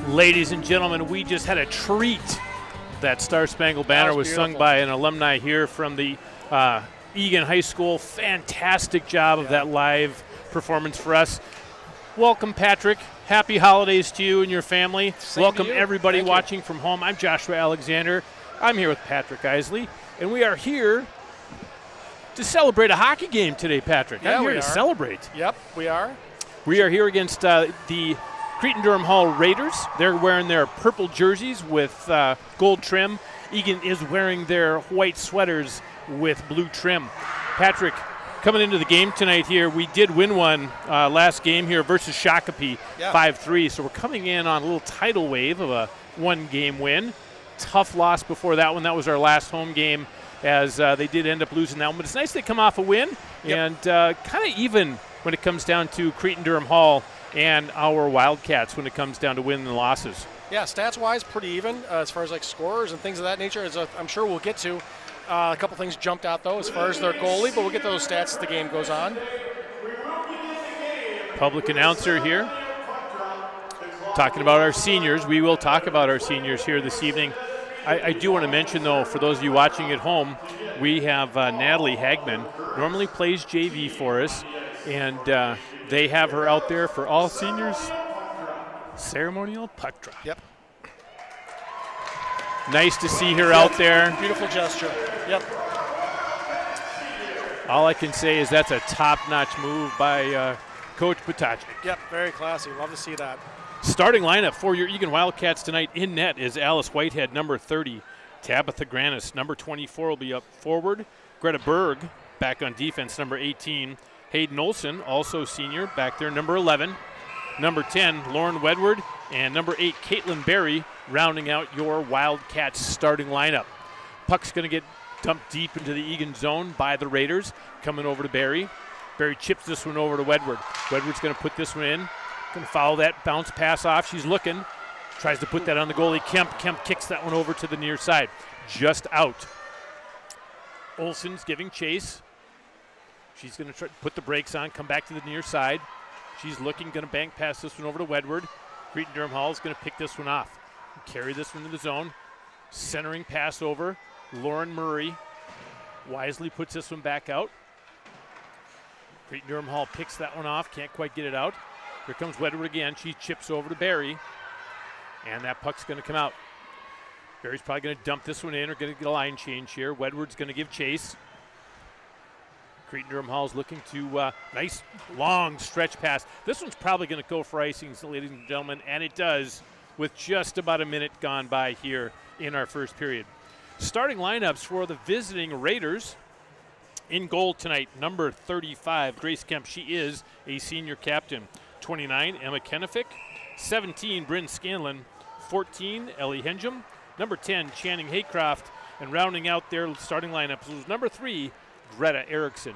Ladies and gentlemen, we just had a treat. That Star Spangled Banner was sung by an alumni here from the Eagan High School. Fantastic job of that live performance for us. Welcome, Patrick. Happy holidays to you and your family. Welcome everybody watching from home. I'm Joshua Alexander. I'm here with Patrick Isley, and we are here to celebrate a hockey game today, Patrick. Yeah, I'm here to celebrate. Yep, we are. We are here against the Cretin Derham Hall Raiders. They're wearing their purple jerseys with gold trim. Eagan is wearing their white sweaters with blue trim. Patrick, coming into the game tonight here, we did win one last game here versus Shakopee, 5-3. So we're coming in on a little tidal wave of a one-game win. Tough loss before that one. That was our last home game, as they did end up losing that one. But it's nice they come off a win, and kind of even when it comes down to Cretin Derham Hall and our Wildcats when it comes down to wins and losses. Yeah, stats-wise, pretty even as far as like scorers and things of that nature, as I'm sure we'll get to. A couple things jumped out, though, as far as their goalie, but we'll get to those stats as the game goes on. Public announcer here. Talking about our seniors. We will talk about our seniors here this evening. I do want to mention, though, for those of you watching at home, we have Natalie Hagman, normally plays JV for us, and they have her out there for all seniors. Ceremonial puck drop. Yep. Nice to see her out there. Beautiful gesture. Yep. All I can say is that's a top-notch move by Coach Patacic. Yep, very classy. Love to see that. Starting lineup for your Eagan Wildcats tonight in net is Alice Whitehead, number 30. Tabitha Granis, number 24, will be up forward. Greta Berg, back on defense, number 18. Hayden Olson, also senior, back there, number 11. Number 10, Lauren Wedward, and number 8, Caitlin Berry, rounding out your Wildcats starting lineup. Puck's going to get dumped deep into the Eagan zone by the Raiders, coming over to Berry. Berry chips this one over to Wedward. Wedward's going to put this one in. Going to follow that bounce pass off. She's looking. Tries to put that on the goalie, Kemp. Kemp kicks that one over to the near side. Just out. Olson's giving chase. She's going to try to put the brakes on, come back to the near side. She's looking, going to bank pass this one over to Wedward. Cretin Derham Hall is going to pick this one off. Carry this one to the zone. Centering pass over. Lauren Murray wisely puts this one back out. Cretin Derham Hall picks that one off, can't quite get it out. Here comes Wedward again. She chips over to Berry, and that puck's going to come out. Berry's probably going to dump this one in or going to get a line change here. Wedward's going to give chase. Cretin Derham Hall's looking to nice long stretch pass. This one's probably going to go for icing, ladies and gentlemen, and it does with just about a minute gone by here in our first period. Starting lineups for the visiting Raiders. In goal tonight, number 35, Grace Kemp. She is a senior captain. 29, Emma Kennefick. 17, Bryn Scanlon. 14, Ellie Henjum. Number 10, Channing Haycroft. And rounding out their starting lineups was number 3, Greta Erickson.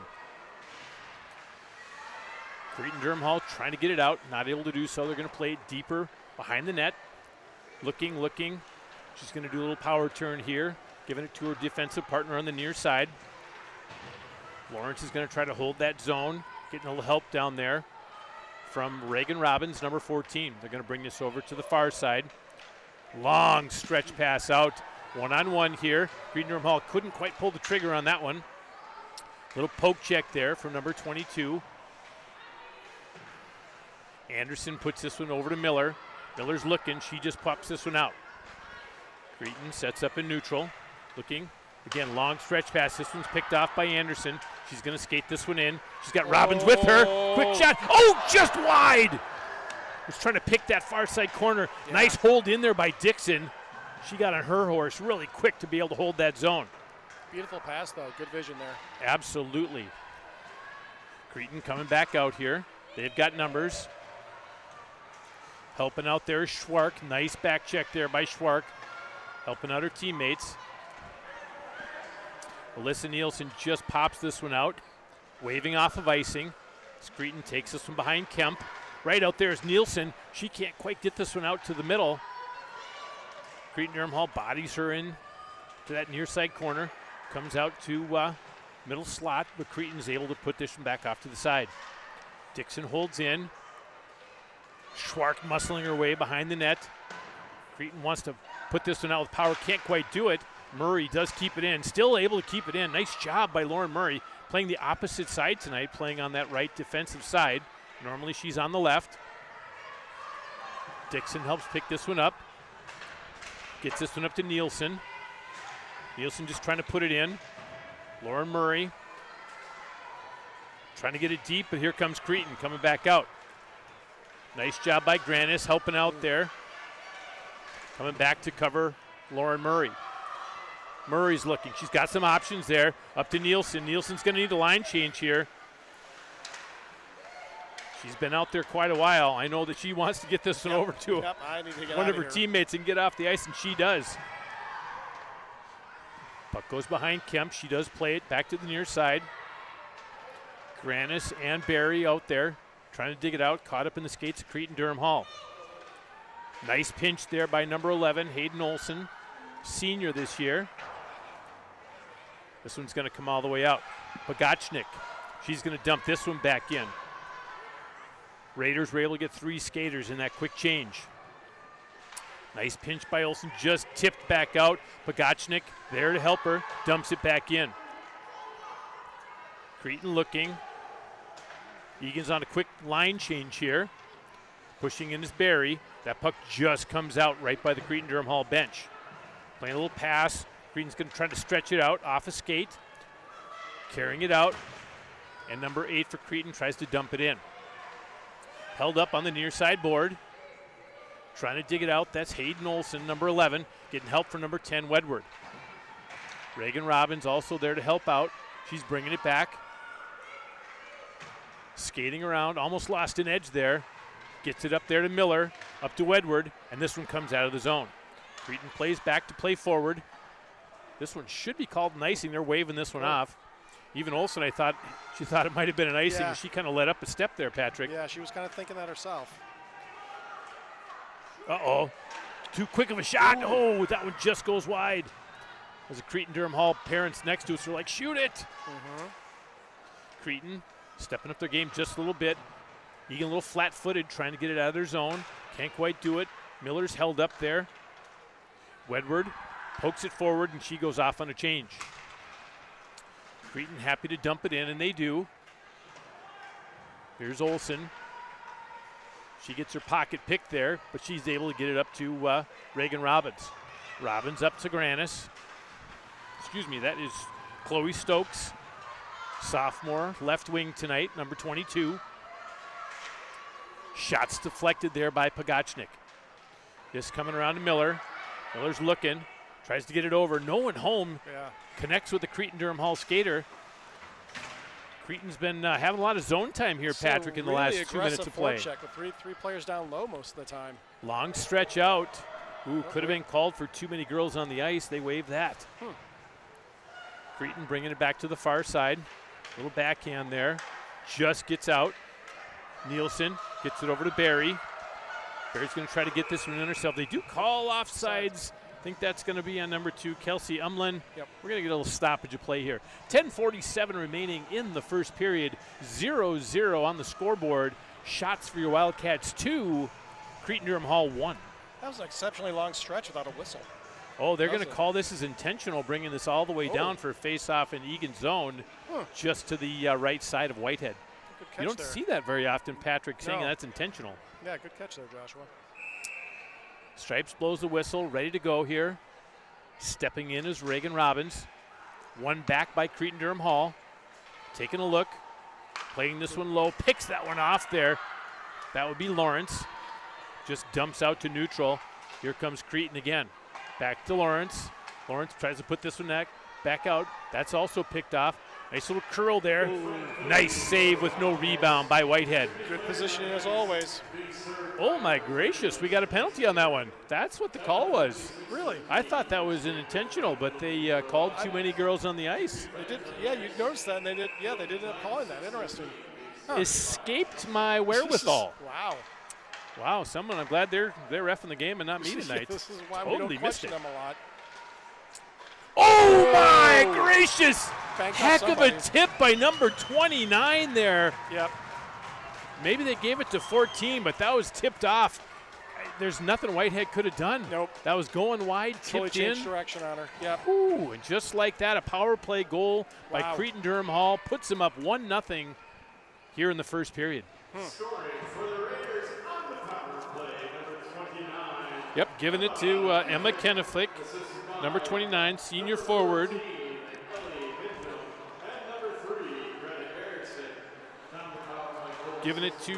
Cretin Derham Hall trying to get it out, not able to do so. They're going to play it deeper behind the net. Looking. She's going to do a little power turn here, giving it to her defensive partner on the near side. Lawrence is going to try to hold that zone, getting a little help down there from Reagan Robbins, number 14. They're going to bring this over to the far side. Long stretch pass out. One-on-one here. Cretin Derham Hall couldn't quite pull the trigger on that one. Little poke check there from number 22. Anderson puts this one over to Miller. Miller's looking. She just pops this one out. Cretin sets up in neutral. Looking. Again, long stretch pass. This one's picked off by Anderson. She's going to skate this one in. She's got Robbins with her. Quick shot. Oh, just wide. Was trying to pick that far side corner. Yeah. Nice hold in there by Dixon. She got on her horse really quick to be able to hold that zone. Beautiful pass, though. Good vision there. Absolutely. Cretin coming back out here. They've got numbers. Helping out there is Schwark. Nice back check there by Schwark. Helping out her teammates. Alyssa Nielsen just pops this one out. Waving off of icing. Cretin takes this one behind Kemp. Right out there is Nielsen. She can't quite get this one out to the middle. Cretin Derham Hall bodies her in to that near side corner. Comes out to middle slot, but Cretin's able to put this one back off to the side. Dixon holds in. Schwark muscling her way behind the net. Cretin wants to put this one out with power, can't quite do it. Murray does keep it in, still able to keep it in. Nice job by Lauren Murray, playing the opposite side tonight, playing on that right defensive side. Normally she's on the left. Dixon helps pick this one up. Gets this one up to Nielsen. Nielsen just trying to put it in. Lauren Murray trying to get it deep, but here comes Cretin coming back out. Nice job by Granis helping out there. Coming back to cover Lauren Murray. Murray's looking. She's got some options there. Up to Nielsen. Nielsen's going to need a line change here. She's been out there quite a while. I know that she wants to get this one over to one of her teammates and get off the ice, and she does. Puck goes behind Kemp. She does play it back to the near side. Granis and Barry out there trying to dig it out. Caught up in the skates of Cretin Derham Hall. Nice pinch there by number 11, Hayden Olsen, senior this year. This one's going to come all the way out. Pogachnik, she's going to dump this one back in. Raiders were able to get 3 skaters in that quick change. Nice pinch by Olsen, just tipped back out. Pogachnik there to help her, dumps it back in. Cretin looking. Eagan's on a quick line change here. Pushing in is Barry. That puck just comes out right by the Cretin Derham Hall bench. Playing a little pass. Cretin's going to try to stretch it out off a skate. Carrying it out. And number 8 for Cretin tries to dump it in. Held up on the near side board. Trying to dig it out. That's Hayden Olsen, number 11. Getting help from number 10, Wedward. Reagan Robbins also there to help out. She's bringing it back. Skating around. Almost lost an edge there. Gets it up there to Miller, up to Wedward, and this one comes out of the zone. Cretin plays back to play forward. This one should be called an icing. They're waving this one off. Even Olsen, she thought it might have been an icing. Yeah. She kind of let up a step there, Patrick. Yeah, she was kind of thinking that herself. Uh-oh. Too quick of a shot. Ooh. Oh, that one just goes wide. There's a Cretin Derham Hall parents next to us who are like, shoot it. Mm-hmm. Cretin stepping up their game just a little bit. Eagan a little flat-footed, trying to get it out of their zone. Can't quite do it. Miller's held up there. Wedward pokes it forward, and she goes off on a change. Cretin happy to dump it in, and they do. Here's Olsen. She gets her pocket pick there, but she's able to get it up to Reagan Robbins. Robbins up to Granis. Excuse me, that is Chloe Stokes, sophomore, left wing tonight, number 22. Shots deflected there by Pogachnik. This coming around to Miller. Miller's looking, tries to get it over. No one home. Yeah. Connects with the Cretin Derham Hall skater. Cretin's been having a lot of zone time here, Patrick, in the last 2 minutes of play. Check with three players down low most of the time. Long stretch out. Ooh, could have been called for too many girls on the ice. They waved that. Cretin bringing it back to the far side. Little backhand there. Just gets out. Nielsen gets it over to Barry. Barry's going to try to get this one in herself. They do call offsides. I think that's going to be on number 2, Kelsey Umlin. Yep. We're going to get a little stoppage of play here. 10:47 remaining in the first period. 0-0 on the scoreboard. Shots for your Wildcats 2, Cretin Derham Hall 1. That was an exceptionally long stretch without a whistle. Oh, they're going to call this as intentional, bringing this all the way down for a face-off in Eagan zone, just to the right side of Whitehead. You don't see that very often, Patrick, saying that's intentional. Yeah, good catch there, Joshua. Stripes blows the whistle, ready to go here. Stepping in is Reagan Robbins. One back by Cretin Derham Hall. Taking a look, playing this one low, picks that one off there. That would be Lawrence. Just dumps out to neutral. Here comes Cretin again. Back to Lawrence. Lawrence tries to put this one back out. That's also picked off. Nice little curl there. Ooh. Nice save with no rebound by Whitehead. Good positioning as always. Oh my gracious, we got a penalty on that one. That's what the call was. Really? I thought that was an intentional, but they called too many girls on the ice. They did. Yeah, you noticed that, and they did. Yeah, they did end up calling that. Interesting. Escaped my wherewithal. Wow. Wow, someone. I'm glad they're reffing the game and not me tonight. This is why we don't question them a lot. Oh my gracious! Heck of a tip by number 29 there. Yep. Maybe they gave it to 14, but that was tipped off. there's nothing Whitehead could have done. Nope. That was going wide, totally tipped in. changed direction on her. Yep. Ooh, and just like that, a power play goal by Wow. Cretin Derham Hall puts them up 1-0 here in the first period. Scoring for the Raiders on the power play, number 29. Yep, giving it to Emma Kennefick, number 29, senior forward. Giving it to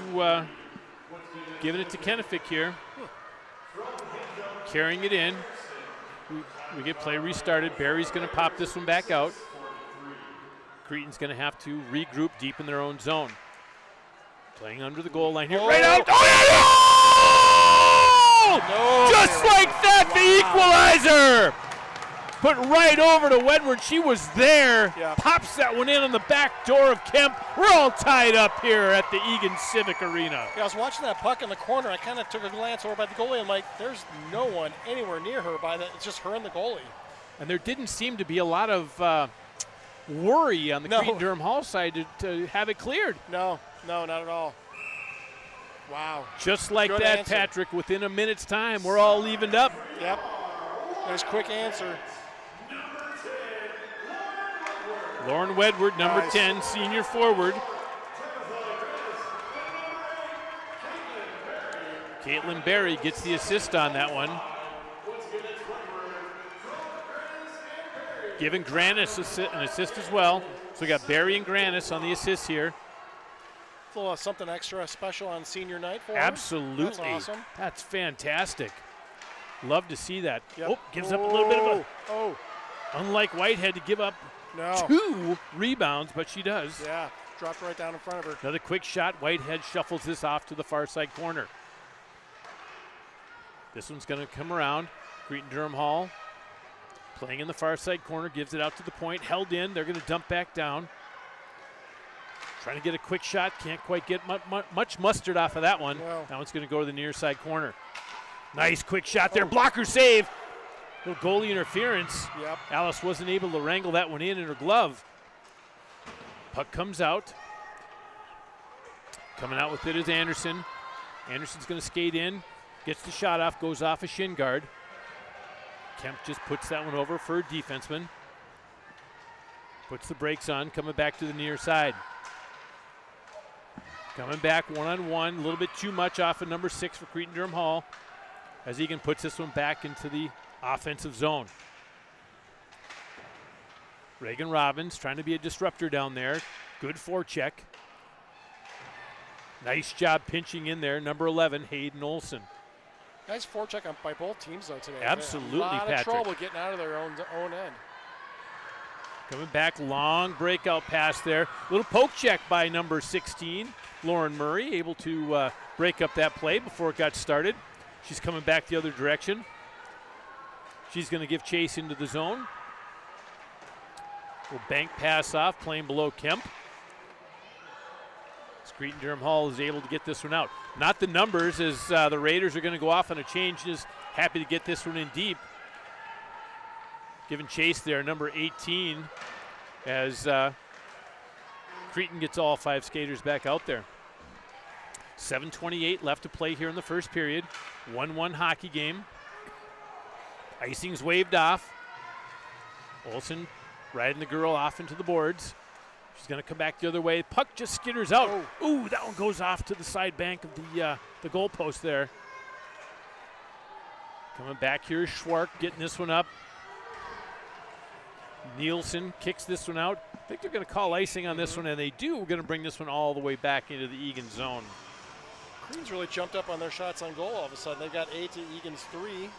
Kennefick here. Carrying it in. We get play restarted. Barry's going to pop this one back out. Cretin's going to have to regroup deep in their own zone. Playing under the goal line here. Oh. Right out. Oh, yeah! No. Just like that, the equalizer. Put right over to Wedward. She was there. Yeah. Pops that one in on the back door of Kemp. We're all tied up here at the Eagan Civic Arena. Yeah, I was watching that puck in the corner. I kind of took a glance over by the goalie. I'm like, there's no one anywhere near her by that. It's just her and the goalie. And there didn't seem to be a lot of worry on the Cretin Derham Hall side to have it cleared. No, not at all. Wow. Just like Good that, answer. Patrick, within a minute's time, we're all evened up. Yep. Nice quick answer. Lauren Wedward, number Nice. 10, senior forward. Caitlin Berry gets the assist on that one. Giving Granis an assist as well. So we got Berry and Granis on the assists here. A little something extra special on senior night for her. Absolutely. That's awesome. That's fantastic. Love to see that. Yep. Oh, gives up a little bit of a, Oh, unlike Whitehead to give up no. 2 rebounds, but she does. Yeah, dropped right down in front of her. Another quick shot. Whitehead shuffles this off to the far side corner. This one's going to come around. Cretin Derham Hall playing in the far side corner, gives it out to the point. Held in. They're going to dump back down. Trying to get a quick shot. Can't quite get much mustard off of that one. No. Now it's going to go to the near side corner. Nice quick shot there. Blocker save. Little goalie interference. Yep. Alice wasn't able to wrangle that one in her glove. Puck comes out. Coming out with it is Anderson. Anderson's going to skate in. Gets the shot off. Goes off a shin guard. Kemp just puts that one over for a defenseman. Puts the brakes on. Coming back to the near side. Coming back one-on-one. A little bit too much off of number 6 for Cretin Derham Hall. As Eagan puts this one back into the offensive zone. Reagan Robbins trying to be a disruptor down there. Good forecheck. Nice job pinching in there. Number 11, Hayden Olson. Nice forecheck by both teams, though, today. Absolutely, a lot Patrick. of trouble getting out of their own end. Coming back, long breakout pass there. Little poke check by number 16, Lauren Murray, able to break up that play before it got started. She's coming back the other direction. She's going to give chase into the zone. Little bank pass off, playing below Kemp. Cretin Derham Hall is able to get this one out. Not the numbers, as the Raiders are going to go off on a change. Just happy to get this one in deep. Giving chase there, number 18, as Cretin gets all 5 skaters back out there. 7:28 left to play here in the first period. 1-1 hockey game. Icing's waved off. Olsen riding the girl off into the boards. She's going to come back the other way. Puck just skitters out. Oh. Ooh, that one goes off to the side bank of the goal post there. Coming back here is Schwark getting this one up. Nielsen kicks this one out. I think they're going to call icing on this one, and they do. We're going to bring this one all the way back into the Eagan zone. Cretin's really jumped up on their shots on goal all of a sudden. They've got 8 to Eagan's 3.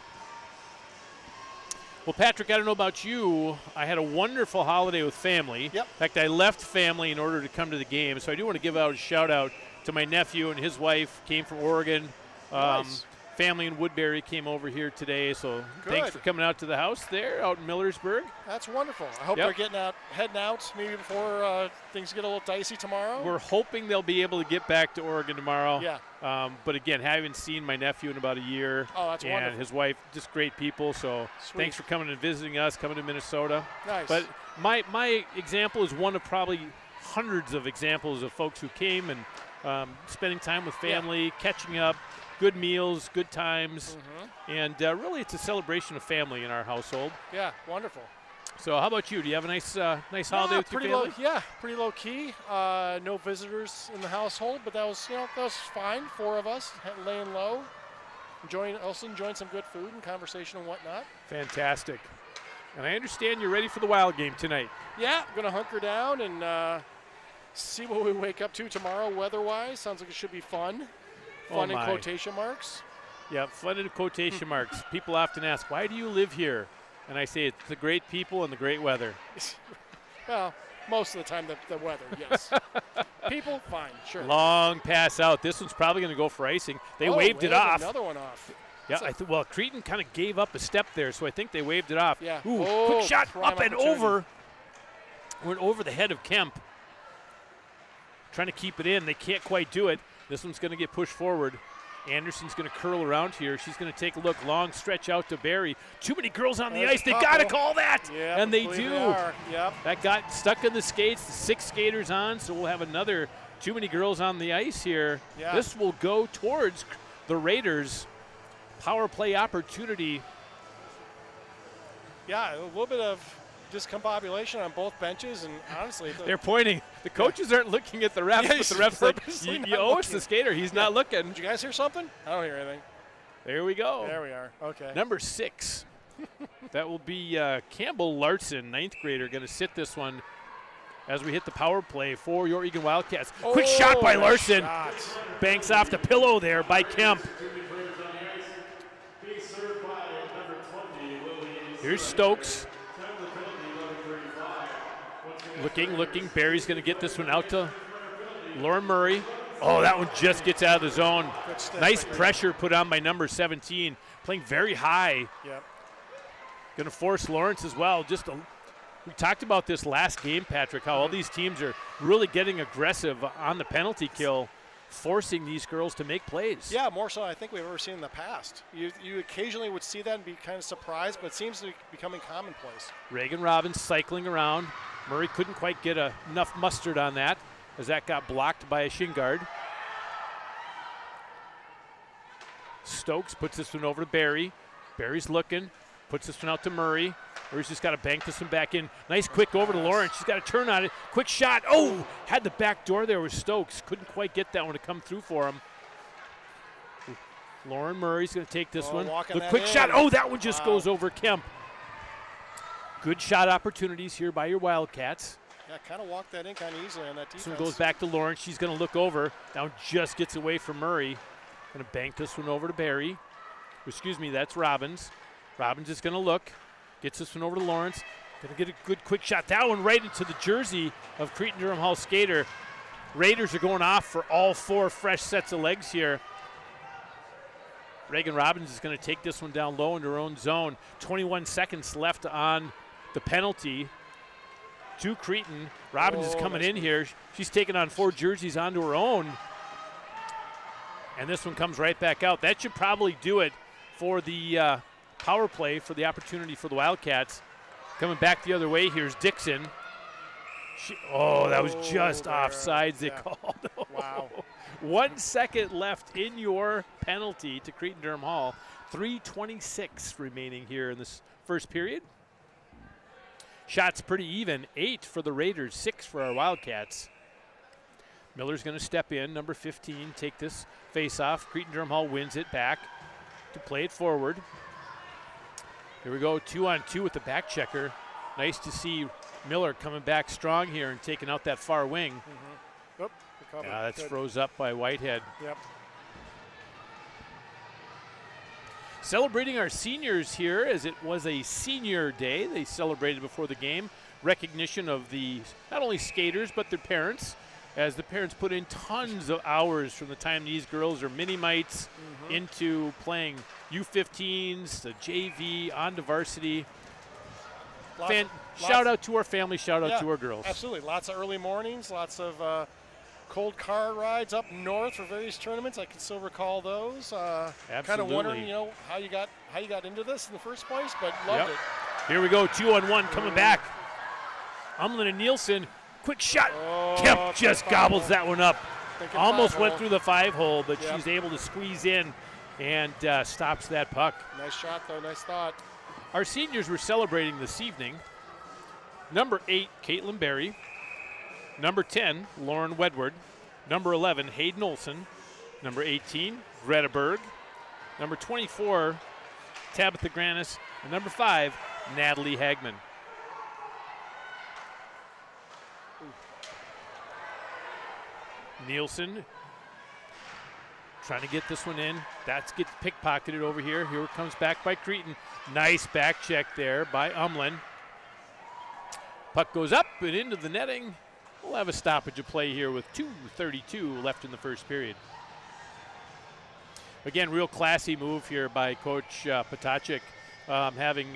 Well, Patrick, I don't know about you. I had a wonderful holiday with family. Yep. In fact, I left family in order to come to the game. So I do want to give out a shout out to my nephew and his wife. Came from Oregon. Nice. Family in Woodbury came over here today. So Good. thanks for coming out to the house there out in Millersburg. That's wonderful. I hope Yep. they're heading out maybe before things get a little dicey tomorrow. We're hoping they'll be able to get back to Oregon tomorrow. Yeah. But again, haven't seen my nephew in about a year. Oh, that's and wonderful. his wife, just great people. So Sweet. thanks for coming and visiting us, coming to Minnesota. Nice. But my example is one of probably hundreds of examples of folks who came and spending time with family, catching up, good meals, good times, and really it's a celebration of family in our household. Yeah, wonderful. So how about you? Do you have a nice holiday with your family? Pretty low key. No visitors in the household, but that was fine. 4 of us laying low, enjoying some good food and conversation and whatnot. Fantastic. And I understand you're ready for the Wild game tonight. Yeah, going to hunker down and see what we wake up to tomorrow weather-wise. Sounds like it should be fun. Fun in quotation marks. Yeah, fun in quotation marks. People often ask, why do you live here? And I say it's the great people and the great weather. Well, most of the time the weather, yes. People, fine, sure. Long pass out. This one's probably going to go for icing. They waved it off. Another one off. Yeah, well, Cretin kind of gave up a step there, so I think they waved it off. Yeah. Ooh, quick shot up and over. Went over the head of Kemp. Trying to keep it in. They can't quite do it. This one's going to get pushed forward. Anderson's going to curl around here. She's going to take a look. Long stretch out to Barry. Too many girls on the ice. They got to call that. Yep, and they do. Yep. That got stuck in the skates. The 6 skaters on, so we'll have another too many girls on the ice here. Yeah. This will go towards the Raiders. Power play opportunity. Yeah, a little bit of discombobulation on both benches, and honestly, they're pointing. The coaches aren't looking at the refs, but the refs like, you owe us the skater. He's not looking. Did you guys hear something? I don't hear anything. There we go. There we are. Okay. Number 6. That will be Campbell Larson, 9th grader, going to sit this one as we hit the power play for your Eagan Wildcats. Quick shot by Larson. Banks off the pillow there by Kemp. Here's Stokes. Looking. Barry's going to get this one out to Lauren Murray. Oh, that one just gets out of the zone. Nice pressure put on by number 17. Playing very high. Yep. Going to force Lawrence as well. We talked about this last game, Patrick, how all these teams are really getting aggressive on the penalty kill, forcing these girls to make plays. Yeah, more so than I think we've ever seen in the past. You occasionally would see that and be kind of surprised, but it seems to be becoming commonplace. Reagan Robbins cycling around. Murray couldn't quite get enough mustard on that as that got blocked by a shin guard. Stokes puts this one over to Barry. Barry's looking, puts this one out to Murray. Murray's just got to bank this one back in. Nice quick over to Lawrence. She's got to turn on it. Quick shot. Oh, had the back door there with Stokes. Couldn't quite get that one to come through for him. Lauren Murray's going to take this one. The quick shot. Oh, that one just goes over Kemp. Good shot opportunities here by your Wildcats. Yeah, kind of walked that in kind of easily on that defense. This one goes back to Lawrence. She's going to look over. That one just gets away from Murray. Going to bank this one over to Barry. Excuse me, that's Robbins. Robbins is going to look. Gets this one over to Lawrence. Going to get a good quick shot. That one right into the jersey of Cretin Derham Hall skater. Raiders are going off for all 4 fresh sets of legs here. Reagan Robbins is going to take this one down low into her own zone. 21 seconds left on the penalty to Cretin. Robbins is coming in here. She's taking on 4 jerseys onto her own. And this one comes right back out. That should probably do it for the power play for the opportunity for the Wildcats. Coming back the other way, here's Dixon. That was just offsides they called. Wow. 1 second left in your penalty to Cretin Derham Hall. 3:26 remaining here in this first period. Shots pretty even. 8 for the Raiders, 6 for our Wildcats. Miller's going to step in, number 15, take this face-off. Cretin Derham Hall wins it back to play it forward. Here we go, 2-on-2 with the back checker. Nice to see Miller coming back strong here and taking out that far wing. That's froze up by Whitehead. Yep. Celebrating our seniors here, as it was a senior day. They celebrated before the game. Recognition of the not only skaters, but their parents, as the parents put in tons of hours from the time these girls are mini-mites into playing U15s, the JV, on to varsity. Shout out to our family, shout out to our girls. Absolutely. Lots of early mornings, lots of cold car rides up north for various tournaments. I can still recall those. Kind of wondering, how you got into this in the first place, but loved it. Here we go, 2-on-1 coming back. Umlin and Nielsen, quick shot. Kemp just gobbles that one up. almost went through the 5-hole, but Yep. she's able to squeeze in and stops that puck. Nice shot, though. Nice thought. Our seniors were celebrating this evening. Number 8, Caitlin Berry. Number 10, Lauren Wedward. Number 11, Hayden Olson. Number 18, Greta Berg. Number 24, Tabitha Granis. And number 5, Natalie Hagman. Nielsen trying to get this one in. That gets pickpocketed over here. Here it comes back by Cretin. Nice back check there by Umlin. Puck goes up and into the netting. We'll have a stoppage of play here with 2:32 left in the first period. Again, real classy move here by Coach Potacek, having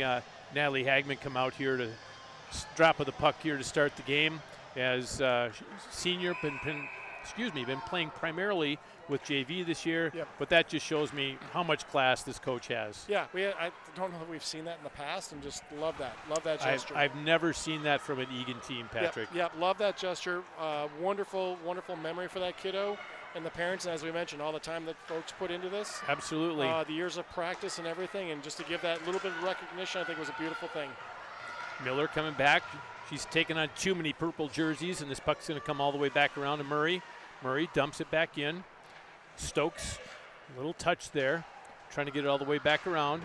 Natalie Hagman come out here to drop of the puck here to start the game. As senior, been playing primarily with JV this year, Yep. but that just shows me how much class this coach has. Yeah, I don't know that we've seen that in the past, and just love that. Love that gesture. I've never seen that from an Eagan team, Patrick. Yep, love that gesture. Wonderful, wonderful memory for that kiddo and the parents, and as we mentioned, all the time that folks put into this. Absolutely. The years of practice and everything, and just to give that little bit of recognition, I think was a beautiful thing. Miller coming back. She's taken on too many purple jerseys, and this puck's going to come all the way back around to Murray. Murray dumps it back in. Stokes, a little touch there, trying to get it all the way back around.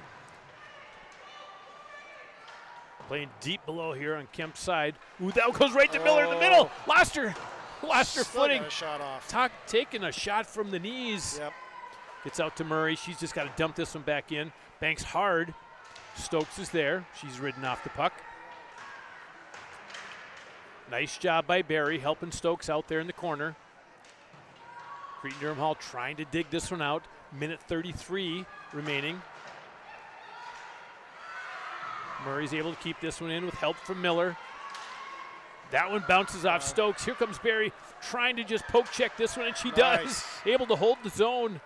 Playing deep below here on Kemp's side. Ooh, that goes right to Miller in the middle. Lost her footing. Got a shot off. Taking a shot from the knees. Yep. Gets out to Murray. She's just got to dump this one back in. Banks hard. Stokes is there. She's ridden off the puck. Nice job by Barry helping Stokes out there in the corner. Cretin Derham Hall trying to dig this one out. Minute 33 remaining. Murray's able to keep this one in with help from Miller. That one bounces off Stokes. Here comes Barry trying to just poke check this one, and she does. Able to hold the zone.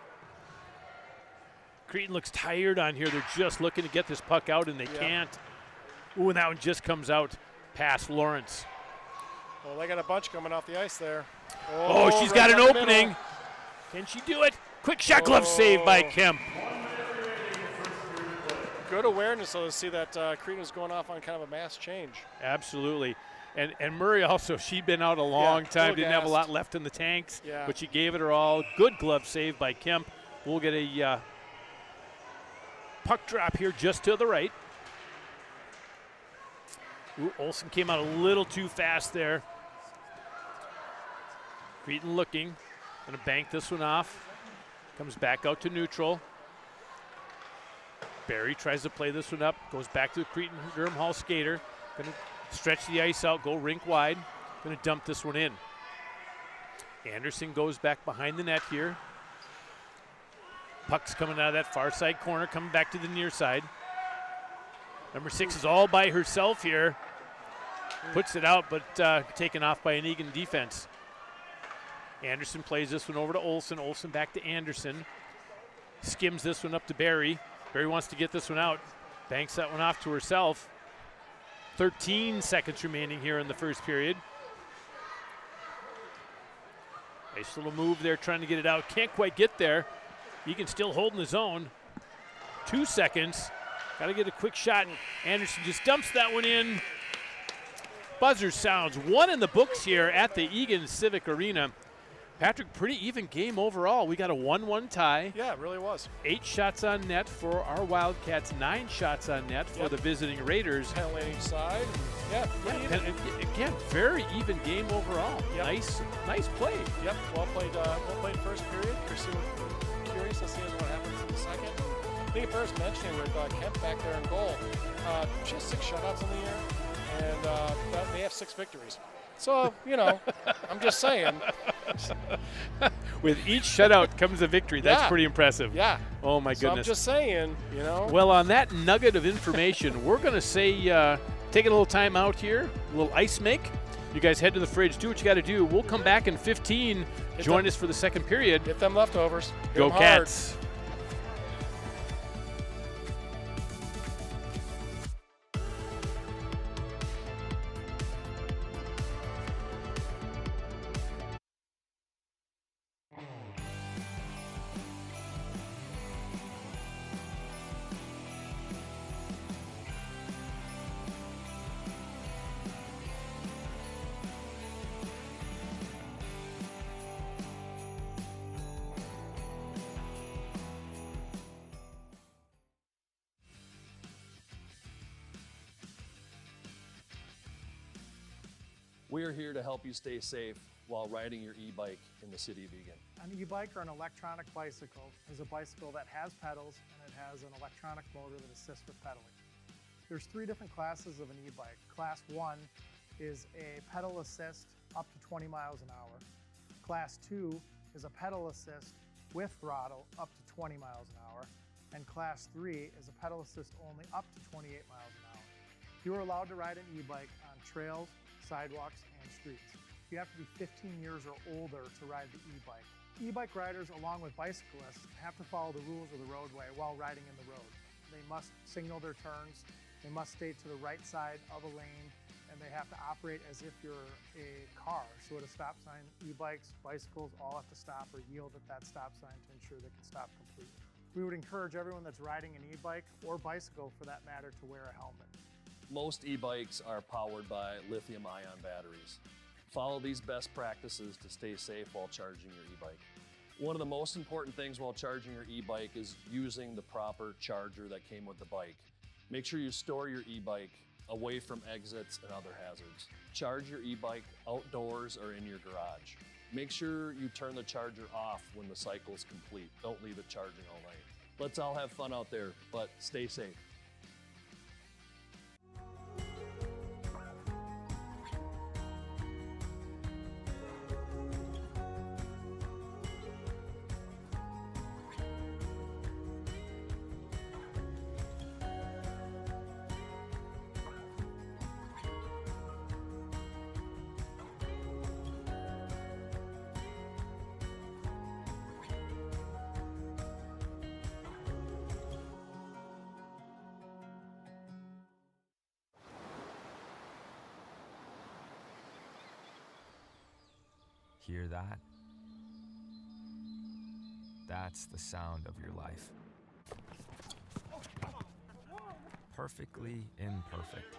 Cretin looks tired on here. They're just looking to get this puck out, and they can't. Ooh, and that one just comes out past Lawrence. Well, they got a bunch coming off the ice there. Oh, she's got an opening. Can she do it? Quick shot glove save by Kemp. Good awareness, though, to see that Cretin was going off on kind of a mass change. Absolutely. And Murray also, she'd been out a long time, didn't have a lot left in the tanks, but she gave it her all. Good glove save by Kemp. We'll get a puck drop here just to the right. Ooh, Olsen came out a little too fast there. Cretin looking, gonna bank this one off. Comes back out to neutral. Barry tries to play this one up, goes back to the Cretin Derham Hall skater. Gonna stretch the ice out, go rink wide. Gonna dump this one in. Anderson goes back behind the net here. Puck's coming out of that far side corner, coming back to the near side. Number 6 is all by herself here. Puts it out, but taken off by an Eagan defense. Anderson plays this one over to Olsen. Olsen back to Anderson. Skims this one up to Barry. Barry wants to get this one out. Banks that one off to herself. 13 seconds remaining here in the first period. Nice little move there trying to get it out. Can't quite get there. Eagan still holding his own. 2 seconds. Got to get a quick shot. Anderson just dumps that one in. Buzzer sounds. 1 in the books here at the Eagan Civic Arena. Patrick, pretty even game overall. We got a 1-1 tie. Yeah, it really was. 8 shots on net for our Wildcats, 9 shots on net for the visiting Raiders. Penalty on each side. Again, very even game overall. Yep. Nice play. Yep, well played first period. Curious to see what happens in the second. I think first mentioning with Kemp back there in goal. She has 6 shutouts in the year, and they have 6 victories. So, I'm just saying. With each shutout comes a victory. That's pretty impressive. Yeah. Oh, my goodness. I'm just saying, Well, on that nugget of information, we're going to say take a little time out here, a little ice make. You guys head to the fridge, do what you got to do. We'll come back in 15. Join us for the second period. Get them leftovers. Go Cats. We are here to help you stay safe while riding your e-bike in the city of Eagan. An e-bike or an electronic bicycle is a bicycle that has pedals and it has an electronic motor that assists with pedaling. There's 3 different classes of an e-bike. Class 1 is a pedal assist up to 20 miles an hour. Class 2 is a pedal assist with throttle up to 20 miles an hour. And Class 3 is a pedal assist only up to 28 miles an hour. You are allowed to ride an e-bike on trails, sidewalks, and streets. You have to be 15 years or older to ride the e-bike. E-bike riders, along with bicyclists, have to follow the rules of the roadway while riding in the road. They must signal their turns, they must stay to the right side of a lane, and they have to operate as if you're a car. So at a stop sign, e-bikes, bicycles all have to stop or yield at that stop sign to ensure they can stop completely. We would encourage everyone that's riding an e-bike, or bicycle for that matter, to wear a helmet. Most e-bikes are powered by lithium-ion batteries. Follow these best practices to stay safe while charging your e-bike. One of the most important things while charging your e-bike is using the proper charger that came with the bike. Make sure you store your e-bike away from exits and other hazards. Charge your e-bike outdoors or in your garage. Make sure you turn the charger off when the cycle is complete. Don't leave it charging all night. Let's all have fun out there, but stay safe. Hear that? That's the sound of your life. Perfectly imperfect.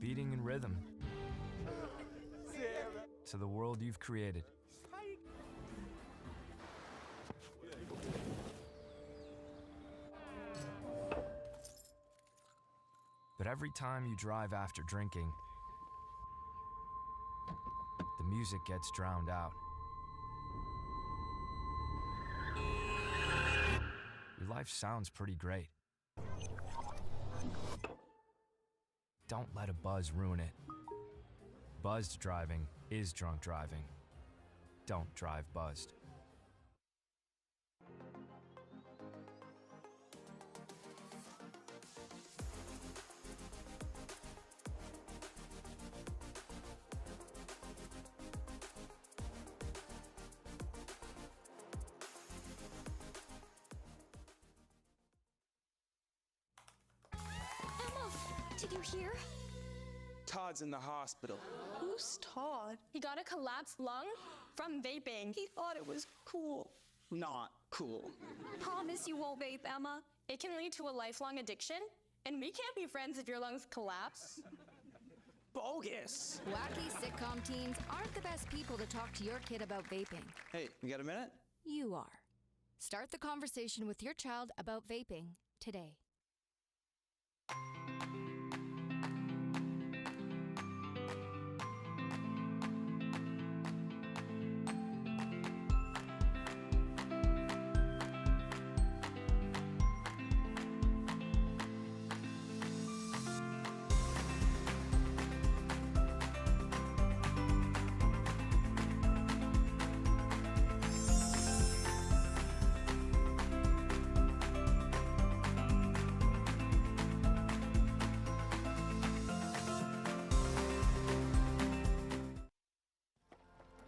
Beating in rhythm to the world you've created. But every time you drive after drinking, the music gets drowned out. Your life sounds pretty great. Don't let a buzz ruin it. Buzzed driving is drunk driving. Don't drive buzzed. Did you hear? Todd's in the hospital. Who's Todd? He got a collapsed lung from vaping. He thought it was cool. Not cool. Promise you won't vape, Emma. It can lead to a lifelong addiction, and we can't be friends if your lungs collapse. Bogus. Wacky sitcom teens aren't the best people to talk to your kid about vaping. Hey, you got a minute? You are. Start the conversation with your child about vaping today.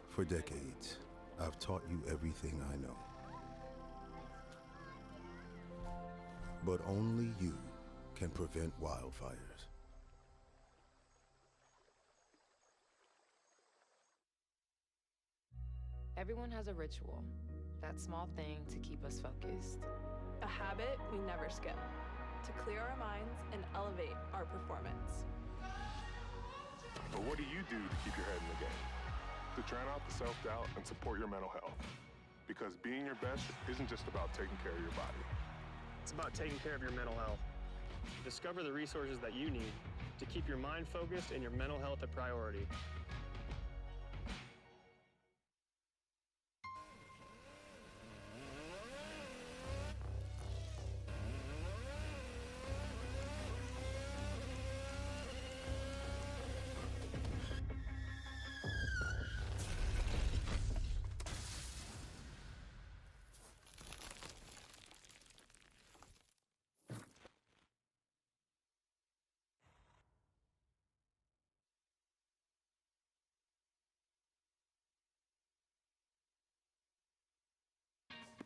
For decades, I've taught you everything I know. But only you can prevent wildfires. Everyone has a ritual, that small thing to keep us focused. A habit we never skip, to clear our minds and elevate our performance. But what do you do to keep your head in the game? To drown out the self-doubt and support your mental health. Because being your best isn't just about taking care of your body. It's about taking care of your mental health. Discover the resources that you need to keep your mind focused and your mental health a priority.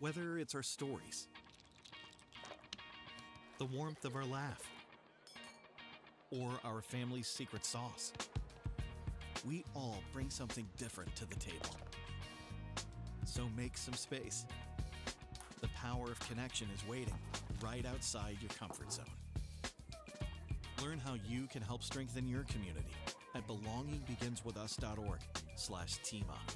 Whether it's our stories, the warmth of our laugh, or our family's secret sauce, we all bring something different to the table. So make some space. The power of connection is waiting right outside your comfort zone. Learn how you can help strengthen your community at belongingbeginswithus.org/teamup.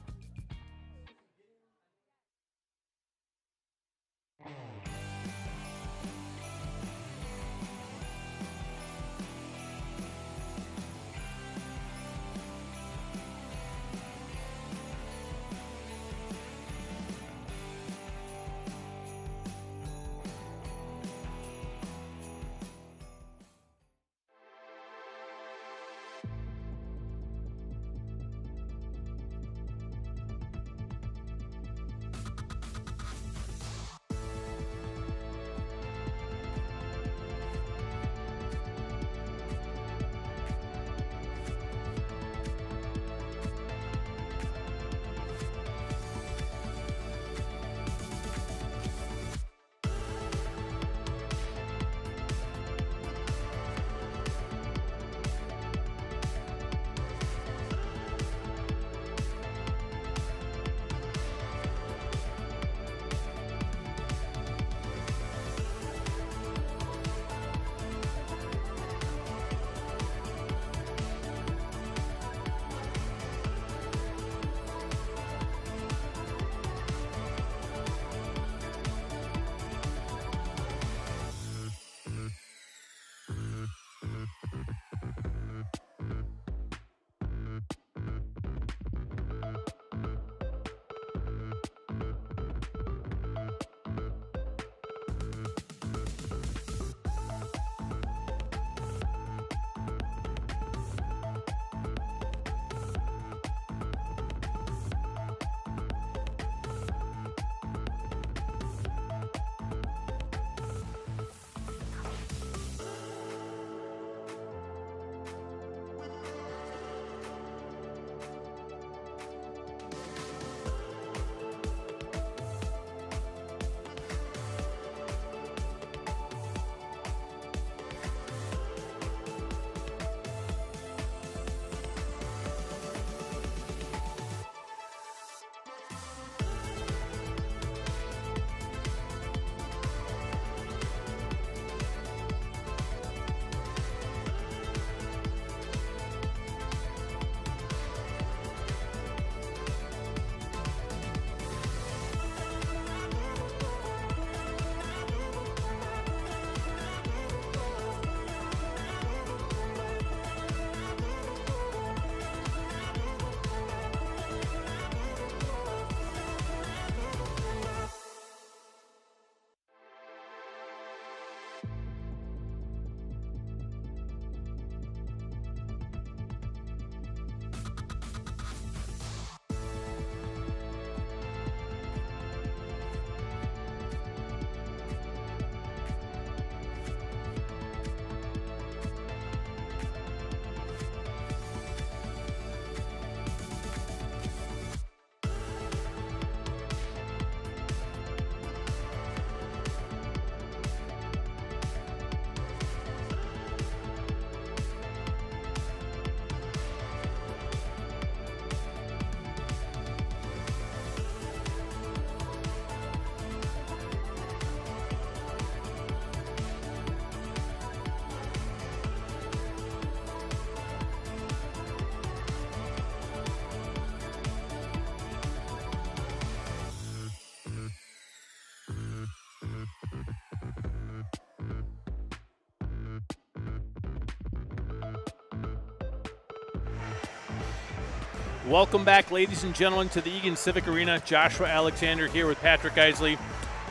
Welcome back, ladies and gentlemen, to the Eagan Civic Arena. Joshua Alexander here with Patrick Isley.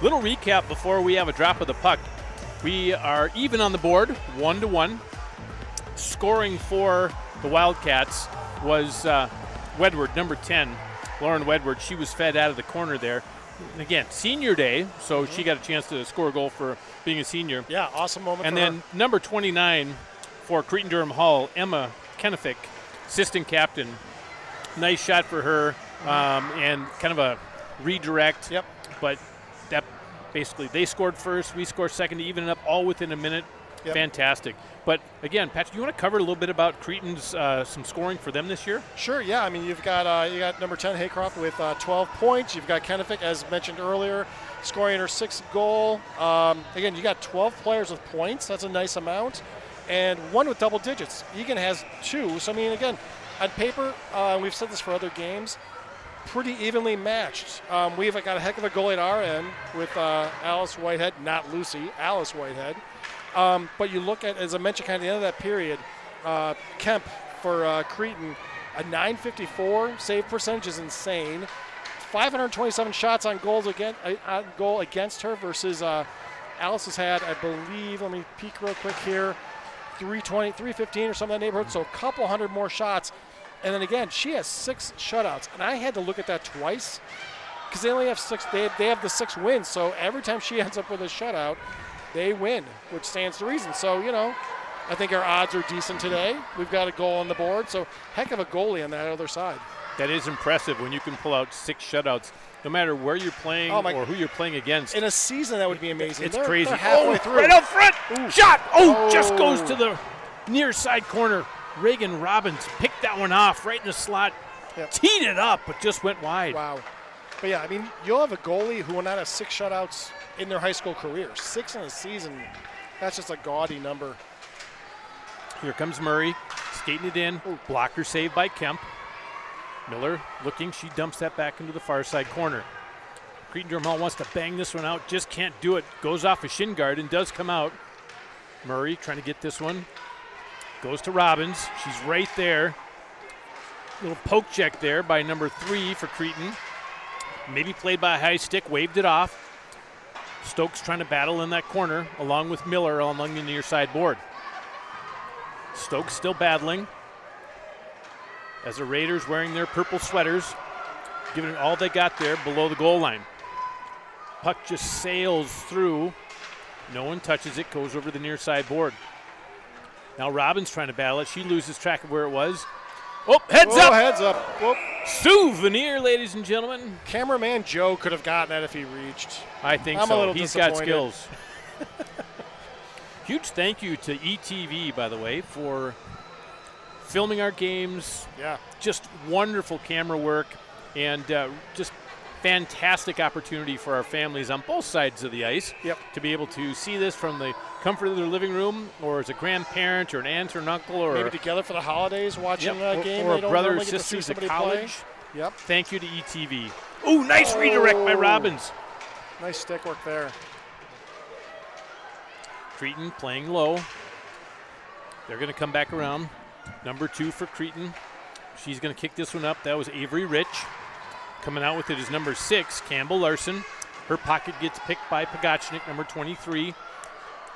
Little recap before we have a drop of the puck. We are even on the board, 1-1. Scoring for the Wildcats was Wedward, number 10, Lauren Wedward. She was fed out of the corner there. And again, senior day, so she got a chance to score a goal for being a senior. Yeah, awesome moment and for then her. Number 29 for Cretin Derham Hall, Emma Kenefick, assistant captain. Nice shot for her, and kind of a redirect. Yep. But that basically, they scored first, we scored second to even it up all within a minute. Yep. Fantastic. But again, Patrick, you want to cover a little bit about Cretin's some scoring for them this year? Sure, yeah. I mean, you got number 10 Haycroft with 12 points. You've got Kenefick, as mentioned earlier, scoring her sixth goal. Again, you got 12 players with points. That's a nice amount. And one with double digits. Eagan has 2. So, I mean, again, on paper, we've said this for other games, pretty evenly matched. We've got a heck of a goalie at our end with Alice Whitehead, not Lucy, Alice Whitehead. But you look at, as I mentioned, kind of the end of that period, Kemp for Cretin, a .954 save percentage is insane. 527 shots on goal against her versus Alice has had, I believe, let me peek real quick here, 320, 315 or something in that neighborhood, so a couple hundred more shots. And then again, she has 6 shutouts, and I had to look at that twice because they only have 6. They have the 6 wins, so every time she ends up with a shutout, they win, which stands to reason. So, you know, I think our odds are decent today. We've got a goal on the board, so heck of a goalie on that other side. That is impressive when you can pull out 6 shutouts, no matter where you're playing or who you're playing against. In a season, that would be amazing. It's crazy. They're halfway through. Right out front! Ooh. Shot! Just goes to the near side corner. Reagan Robbins picked that one off right in the slot. Yep. Teed it up, but just went wide. Wow. But yeah, I mean, you'll have a goalie who will not have 6 shutouts in their high school career. 6 in a season, that's just a gaudy number. Here comes Murray, skating it in. Blocker save by Kemp. Miller looking, she dumps that back into the far side corner. Cretin Derham Hall wants to bang this one out, just can't do it. Goes off a shin guard and does come out. Murray trying to get this one. Goes to Robbins. She's right there. Little poke check there by number 3 for Cretin. Maybe played by a high stick, waved it off. Stokes trying to battle in that corner along with Miller along the near side board. Stokes still battling as the Raiders wearing their purple sweaters, giving it all they got there below the goal line. Puck just sails through. No one touches it, goes over the near side board. Now Robbins trying to battle it. She loses track of where it was. Oh, heads up! Heads up. Whoop. Souvenir, ladies and gentlemen. Cameraman Joe could have gotten that if he reached. I think I'm so. a little He's got disappointed. skills. Huge thank you to ETV, by the way, for filming our games. Yeah. Just wonderful camera work and just fantastic opportunity for our families on both sides of the ice to be able to see this from the comfort of their living room, or as a grandparent or an aunt or an uncle, or maybe together for the holidays watching a game. Or they a don't brother or normally get to sister see at somebody college. play. Yep. Thank you to ETV. Ooh, nice redirect by Robbins. Nice stick work there. Cretin playing low. They're going to come back around. Number 2 for Cretin. She's going to kick this one up. That was Avery Rich. Coming out with it is number 6, Campbell Larson. Her pocket gets picked by Pagachnik, number 23.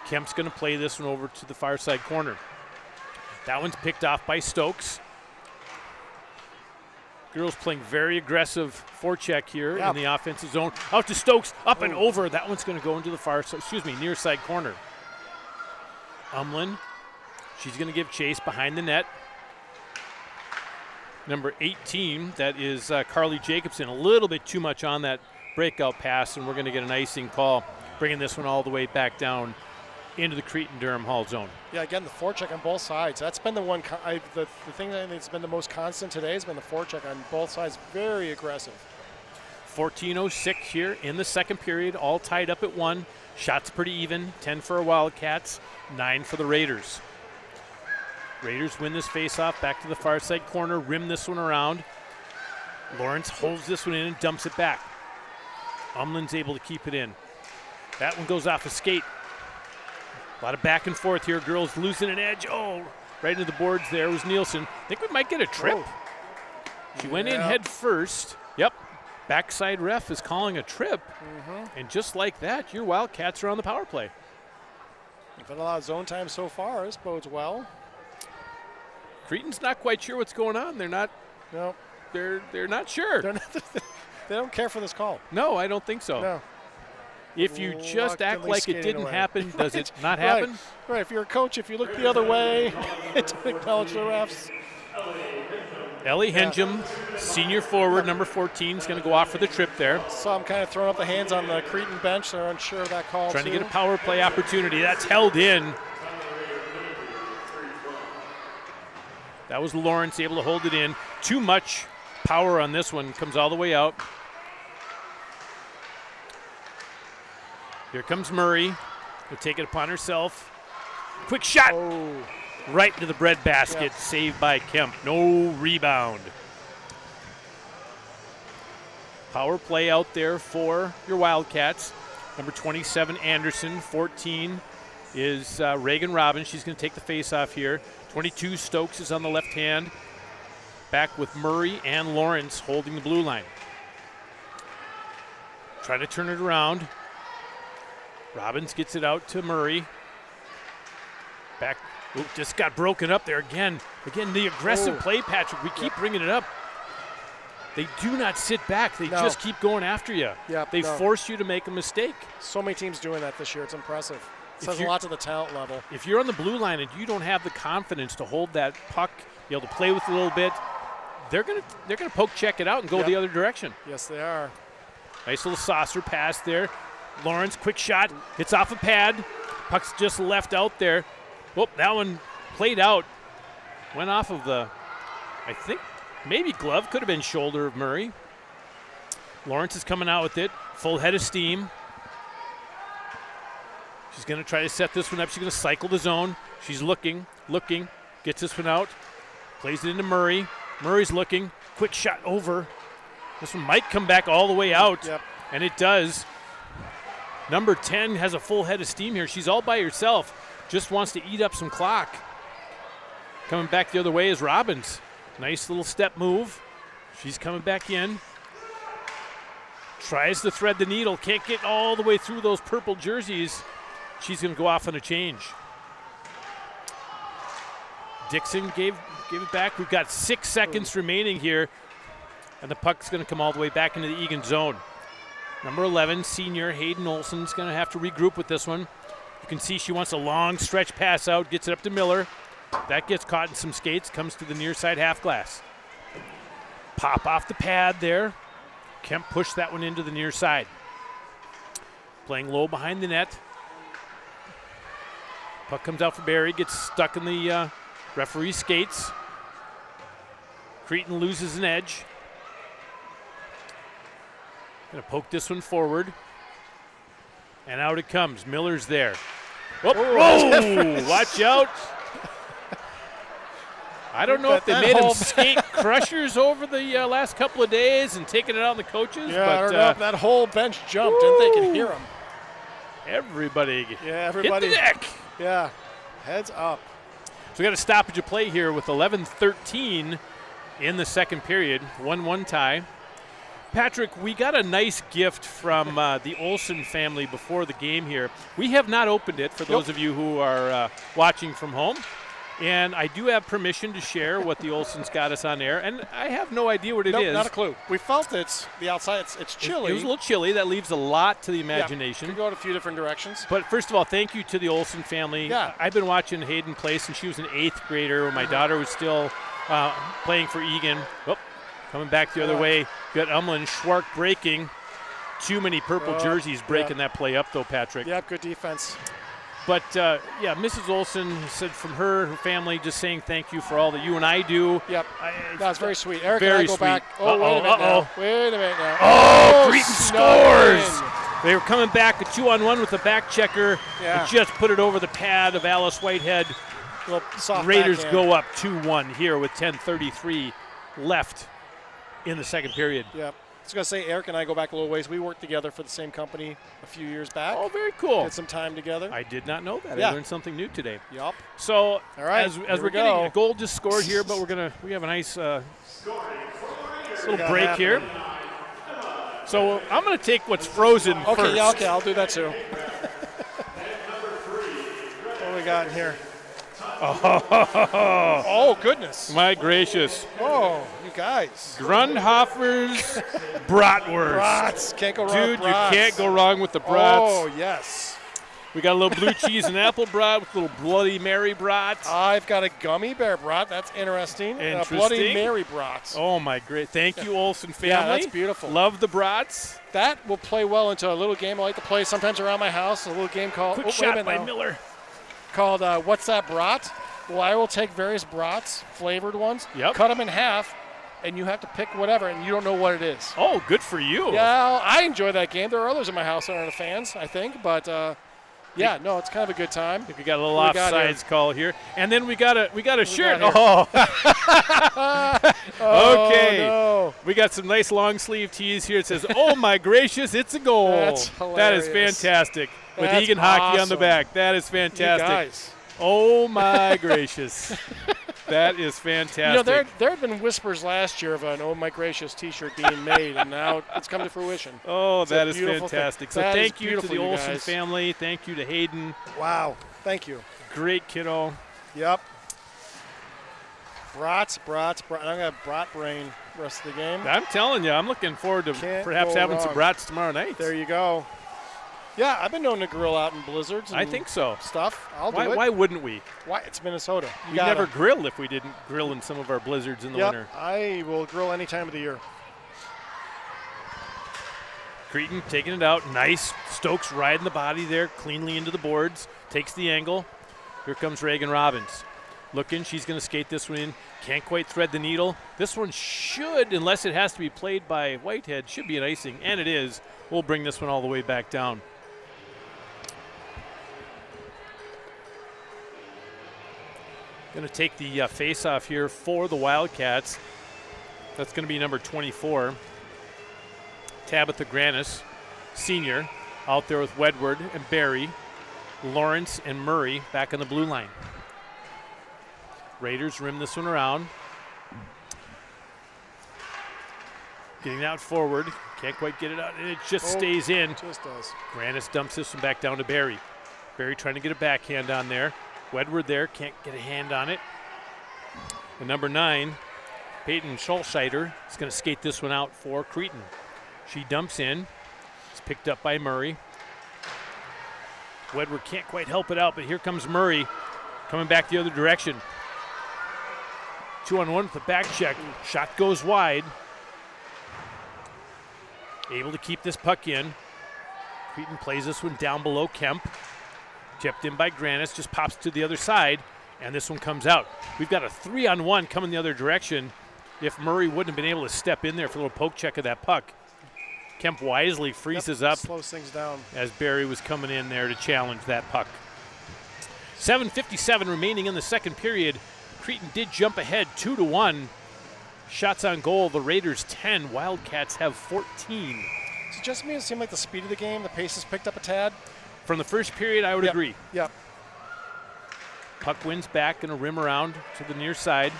Kemp's going to play this one over to the far side corner. That one's picked off by Stokes. Girls playing very aggressive forecheck here in the offensive zone. Out to Stokes, up and over. That one's going to go into the near side corner. Umlin, she's going to give chase behind the net. Number 18, that is Carly Jacobson. A little bit too much on that breakout pass, and we're going to get an icing call, bringing this one all the way back down into the Cretin Derham Hall zone. Yeah, again, the forecheck on both sides. That's been the one. The thing that's been the most constant today has been the forecheck on both sides. Very aggressive. 14:06 here in the second period, all tied up at 1. Shots pretty even. 10 for our Wildcats, 9 for the Raiders. Raiders win this faceoff back to the far side corner, rim this one around. Lawrence holds this one in and dumps it back. Umlin's able to keep it in. That one goes off a skate. A lot of back and forth here. Girls losing an edge. Oh, right into the boards there was Nielsen. I think we might get a trip. She went in head first. Yep. Backside ref is calling a trip. And just like that, your Wildcats are on the power play. We've had a lot of zone time so far. This bodes well. Cretin's not quite sure what's going on. They're not. No. They're not sure. They don't care for this call. No, I don't think so. No. If you just act like it didn't happen, does it not happen? Right. If you're a coach, if you look the other way, to acknowledge the refs. Ellie Henjum, senior forward, number 14, is going to go off for the trip there. So I'm kind of throwing up the hands on the Cretin bench. They're unsure of that call, Trying to get a power play opportunity. That's held in. That was Lawrence able to hold it in. Too much power on this one. Comes all the way out. Here comes Murray. Will take it upon herself. Quick shot. Right into the bread basket. Yep. Saved by Kemp. No rebound. Power play out there for your Wildcats. Number 27, Anderson. 14 is Reagan Robbins. She's going to take the face-off here. 22, Stokes is on the left hand. Back with Murray and Lawrence holding the blue line. Trying to turn it around. Robbins gets it out to Murray. Back. Ooh, just got broken up there again. Again, the aggressive play, Patrick. We keep bringing it up. They do not sit back. They just keep going after you. They force you to make a mistake. So many teams doing that this year. It's impressive. It says a lot to the talent level. If you're on the blue line and you don't have the confidence to hold that puck, be able to play with it a little bit, they're gonna poke check it out and go the other direction. Yes, they are. Nice little saucer pass there. Lawrence, quick shot, hits off a pad. Puck's just left out there. Whoop, that one played out. Went off of the, I think, maybe glove. Could have been shoulder of Murray. Lawrence is coming out with it. Full head of steam. She's going to try to set this one up. She's going to cycle the zone. She's looking, gets this one out. Plays it into Murray. Murray's looking. Quick shot over. This one might come back all the way out. And it does. Number 10 has a full head of steam here. She's all by herself. Just wants to eat up some clock. Coming back the other way is Robbins. Nice little step move. She's coming back in. Tries to thread the needle. Can't get all the way through those purple jerseys. She's going to go off on a change. Dixon gave it back. We've got 6 seconds remaining here. And the puck's going to come all the way back into the Eagan zone. Number 11, senior Hayden Olsen's going to have to regroup with this one. You can see she wants a long stretch pass out, gets it up to Miller. That gets caught in some skates, comes to the near side half glass. Pop off the pad there. Kemp pushed that one into the near side. Playing low behind the net. Puck comes out for Barry, gets stuck in the referee's skates. Cretin loses an edge. Gonna poke this one forward. And out it comes. Miller's there. Oh, watch out. I don't know if they made him skate crushers over the last couple of days and taking it out on the coaches. Yeah, but, I don't know if that whole bench jumped. Didn't they can hear him. Everybody hit the deck. Yeah, heads up. So we got a stoppage of play here with 11:13 in the second period. 1-1 tie. Patrick, we got a nice gift from the Olsen family before the game here. We have not opened it for those of you who are watching from home. And I do have permission to share what the Olsens got us on air. And I have no idea what it is. Not a clue. We felt it's the outside. It's chilly. It was a little chilly. That leaves a lot to the imagination. Could go in a few different directions. But first of all, thank you to the Olsen family. Yeah. I've been watching Hayden play since she was an 8th grader when my daughter was still playing for Eagan. Oh, coming back the other way. You got Umlin Schwark breaking. Too many purple jerseys breaking that play up, though, Patrick. Yeah, good defense. But, Mrs. Olsen said from her family just saying thank you for all that you and I do. Yep. That's very sweet. Eric very and I go sweet. back. Oh, wait a minute now. Oh, Cretin scores! They were coming back a 2-on-1 with the back checker. Yeah. And just put it over the pad of Alice Whitehead. Raiders backhand. go up 2-1 here with 10:33 left in the second period. Yep. I was going to say, Eric and I go back a little ways. We worked together for the same company a few years back. Oh, very cool. Had some time together. I did not know that. Yeah. I learned something new today. Yup. So, all right, as we're getting a goal just scored here, but we have a nice Little break here. So I'm going to take what's frozen first. Okay, yeah, okay, I'll do that too. What do we got in here? Oh, goodness. My gracious. Oh, you guys. Grundhofer's bratwurst. Brats. Can't go wrong Dude, with brats. you can't go wrong with the brats. Oh, yes. We got a little blue cheese and apple brat with a little Bloody Mary brat. I've got a gummy bear brat. That's interesting. And a Bloody Mary brat. Oh, my great. Thank you, Olsen family. Yeah, that's beautiful. Love the brats. That will play well into a little game I like to play sometimes around my house, a little game called Quick shot by Miller. Called What's That Brat? Well, I will take various brats, flavored ones, cut them in half, and you have to pick whatever, and you don't know what it is. Oh, good for you. Yeah, I enjoy that game. There are others in my house that aren't fans, I think, but yeah, no, it's kind of a good time. We got a little offsides call here, and then we got a shirt. Oh. Okay. No. We got some nice long sleeve tees here. It says, "Oh my gracious, it's a goal." That's That is hilarious. fantastic. With That's Eagan hockey on the awesome. back. That is fantastic. You guys. Oh my gracious. That is fantastic. You know, there had been whispers last year of an "Oh my gracious" T-shirt being made, and now it's come to fruition. Oh, It's that a is beautiful fantastic. thing. So That is thank you to beautiful, the you Olsen guys. family. Thank you to Hayden. Wow, thank you. Great kiddo. Yep. Brats. I'm gonna have brat brain the rest of the game. I'm telling you, I'm looking forward to Can't perhaps go having some wrong. brats tomorrow night. There you go. Yeah, I've been known to grill out in blizzards. And I think so. Stuff. I'll do Why, it. why wouldn't we? Why? It's Minnesota. We'd never grill if we didn't grill in some of our blizzards in the winter. I will grill any time of the year. Cretin taking it out. Nice. Stokes riding the body there cleanly into the boards. Takes the angle. Here comes Reagan Robbins. Looking. She's going to skate this one in. Can't quite thread the needle. This one should, unless it has to be played by Whitehead, should be an icing. And it is. We'll bring this one all the way back down. Going to take the face-off here for the Wildcats. That's going to be number 24. Tabitha Granis, senior, out there with Wedward and Barry, Lawrence and Murray back on the blue line. Raiders rim this one around. Getting out forward. Can't quite get it out, and it just stays in. Just does. Granis dumps this one back down to Barry. Barry trying to get a backhand on there. Wedward there, can't get a hand on it. And number 9, Peyton Schulscheider is going to skate this one out for Cretin. She dumps in. It's picked up by Murray. Wedward can't quite help it out, but here comes Murray coming back the other direction. 2-on-1 with the back check. Shot goes wide. Able to keep this puck in. Cretin plays this one down below Kemp. Tipped in by Granis, just pops to the other side, and this one comes out. We've got a 3-on-1 coming the other direction. If Murray wouldn't have been able to step in there for a little poke check of that puck. Kemp wisely freezes up. Slows things down. As Barry was coming in there to challenge that puck. 7:57 remaining in the second period. Cretin did jump ahead 2-1. Shots on goal, the Raiders 10, Wildcats have 14. So just me, it seemed like the speed of the game, the pace has picked up a tad. From the first period, I would agree. Yep. Puck wins back and a rim around to the near side.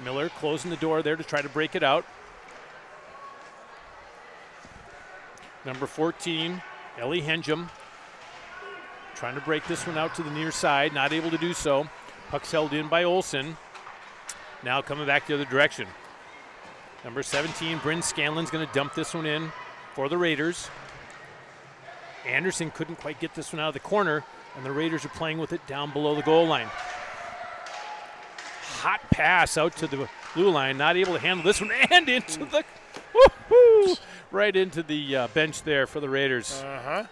Miller closing the door there to try to break it out. Number 14, Ellie Henjum, trying to break this one out to the near side, not able to do so. Puck's held in by Olsen. Now coming back the other direction. Number 17, Bryn Scanlon's going to dump this one in for the Raiders. Anderson couldn't quite get this one out of the corner, and the Raiders are playing with it down below the goal line. Hot pass out to the blue line, not able to handle this one, and into the, woo-hoo, right into the bench there for the Raiders. Uh-huh.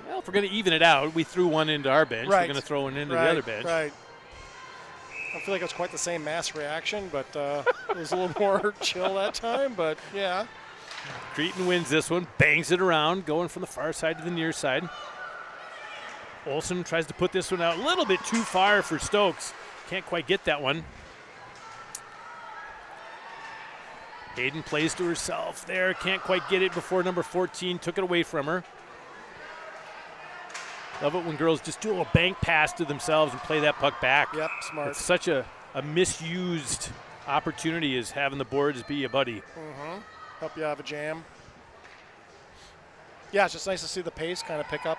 Well, if we're going to even it out, we threw one into our bench. Right. We're going to throw one into Right, the other bench. Right. I don't feel like it was quite the same mass reaction, but it was a little more chill that time, but yeah. Cretin wins this one, bangs it around, going from the far side to the near side. Olsen tries to put this one out a little bit too far for Stokes. Can't quite get that one. Hayden plays to herself there. Can't quite get it before number 14 took it away from her. Love it when girls just do a little bank pass to themselves and play that puck back. Yep, smart. It's such a a misused opportunity is having the boards be a buddy. Mm-hmm. Help you have a jam. Yeah, it's just nice to see the pace kind of pick up.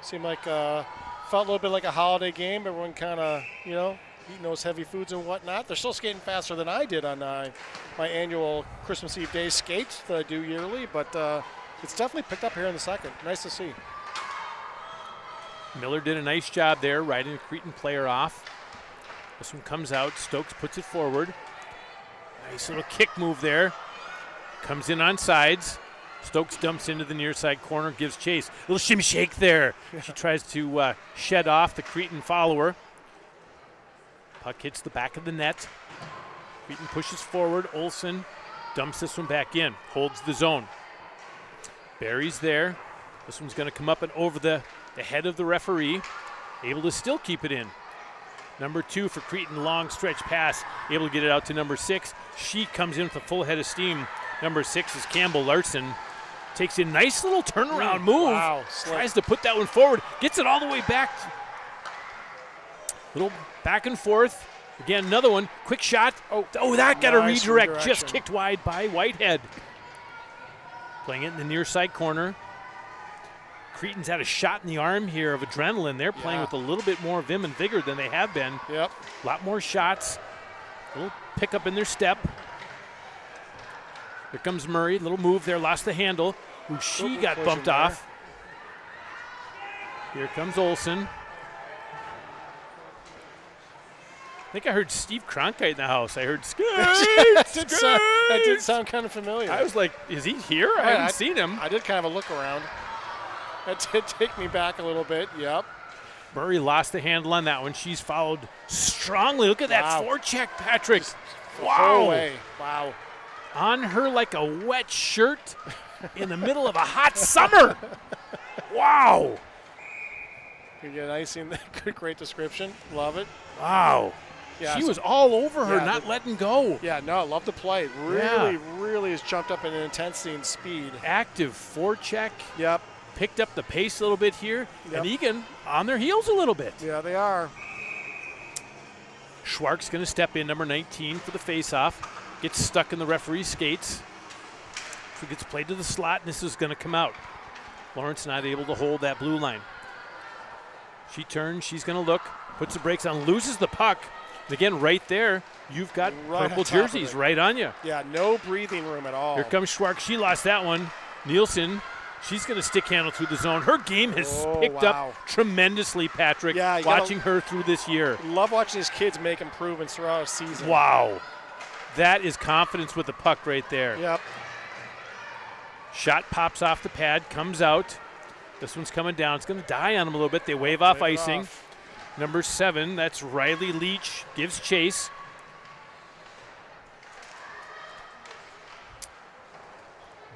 Seemed like, felt a little bit like a holiday game. Everyone kind of, eating those heavy foods and whatnot. They're still skating faster than I did on my annual Christmas Eve Day skate that I do yearly, but it's definitely picked up here in the second. Nice to see. Miller did a nice job there, riding the Cretin player off. This one comes out. Stokes puts it forward. Nice little kick move there. Comes in on sides. Stokes dumps into the near side corner, gives chase. Little shimmy shake there. She tries to shed off the Cretin follower. Puck hits the back of the net. Cretin pushes forward. Olsen dumps this one back in. Holds the zone. Barry's there. This one's going to come up and over the head of the referee. Able to still keep it in. Number 2 for Cretin, long stretch pass. Able to get it out to number 6. She comes in with a full head of steam. Number 6 is Campbell Larson. Takes a nice little turnaround move. Wow. Tries to put that one forward. Gets it all the way back. Little back and forth. Again, another one. Quick shot. Oh, that got nice a redirect. redirection. Just kicked wide by Whitehead. Playing it in the near side corner. Cretin's had a shot in the arm here of adrenaline. They're playing with a little bit more vim and vigor than they have been. Yep. A lot more shots. A little pickup in their step. Here comes Murray. Little move there. Lost the handle. Ooh, she got bumped off. Here comes Olsen. I think I heard Steve Cronkite in the house. I heard skate. That did sound kind of familiar. I was like, is he here? I haven't seen him. I did kind of a look around. That did take me back a little bit. Yep. Murray lost the handle on that one. She's followed strongly. Look at that forecheck, Patrick. Wow. Wow. On her like a wet shirt in the middle of a hot summer. Wow. You get icing. Great description. Love it. Wow. Yeah, she was all over her, not letting go. Yeah, no, love the play. Really has jumped up in intensity and speed. Active forecheck. Yep. Picked up the pace a little bit here. Yep. And Eagan on their heels a little bit. Yeah, they are. Schwark's going to step in, number 19, for the faceoff. Gets stuck in the referee's skates. So gets played to the slot, and this is going to come out. Lawrence not able to hold that blue line. She turns, she's going to look, puts the brakes on, loses the puck. And again, right there, you've got purple jerseys right on you. Yeah, no breathing room at all. Here comes Schwark. She lost that one. Nielsen, she's going to stick handle through the zone. Her game has picked up tremendously, Patrick, watching her through this year. Love watching these kids make improvements throughout a season. Wow. That is confidence with the puck right there. Yep. Shot pops off the pad, comes out. This one's coming down. It's going to die on him a little bit. They wave off icing. Number 7, that's Riley Leach, gives chase.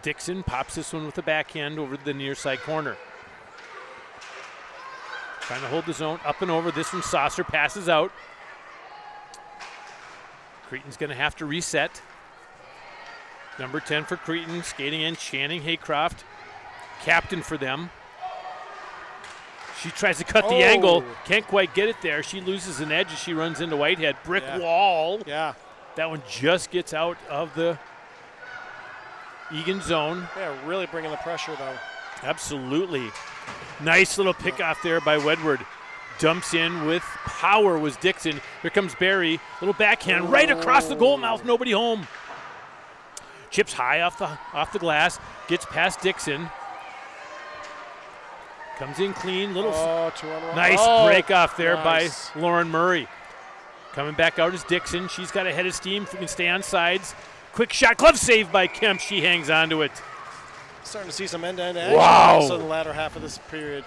Dixon pops this one with the backhand over the near side corner. Trying to hold the zone up and over. This one, Saucer passes out. Cretin's going to have to reset. Number 10 for Cretin, skating in, Channing Haycroft, captain for them. She tries to cut the angle, can't quite get it there. She loses an edge as she runs into Whitehead. Brick wall. Yeah. That one just gets out of the Eagan zone. Yeah, really bringing the pressure, though. Absolutely. Nice little pick off there by Wedward. Dumps in with power was Dixon. Here comes Barry. Little backhand right across the goal mouth. Nobody home. Chips high off the glass. Gets past Dixon. Comes in clean. Little nice break off there by Lauren Murray. Coming back out is Dixon. She's got a head of steam. If we can stay on sides. Quick shot. Glove save by Kemp. She hangs onto it. Starting to see some end-to-end action also in the latter half of this period.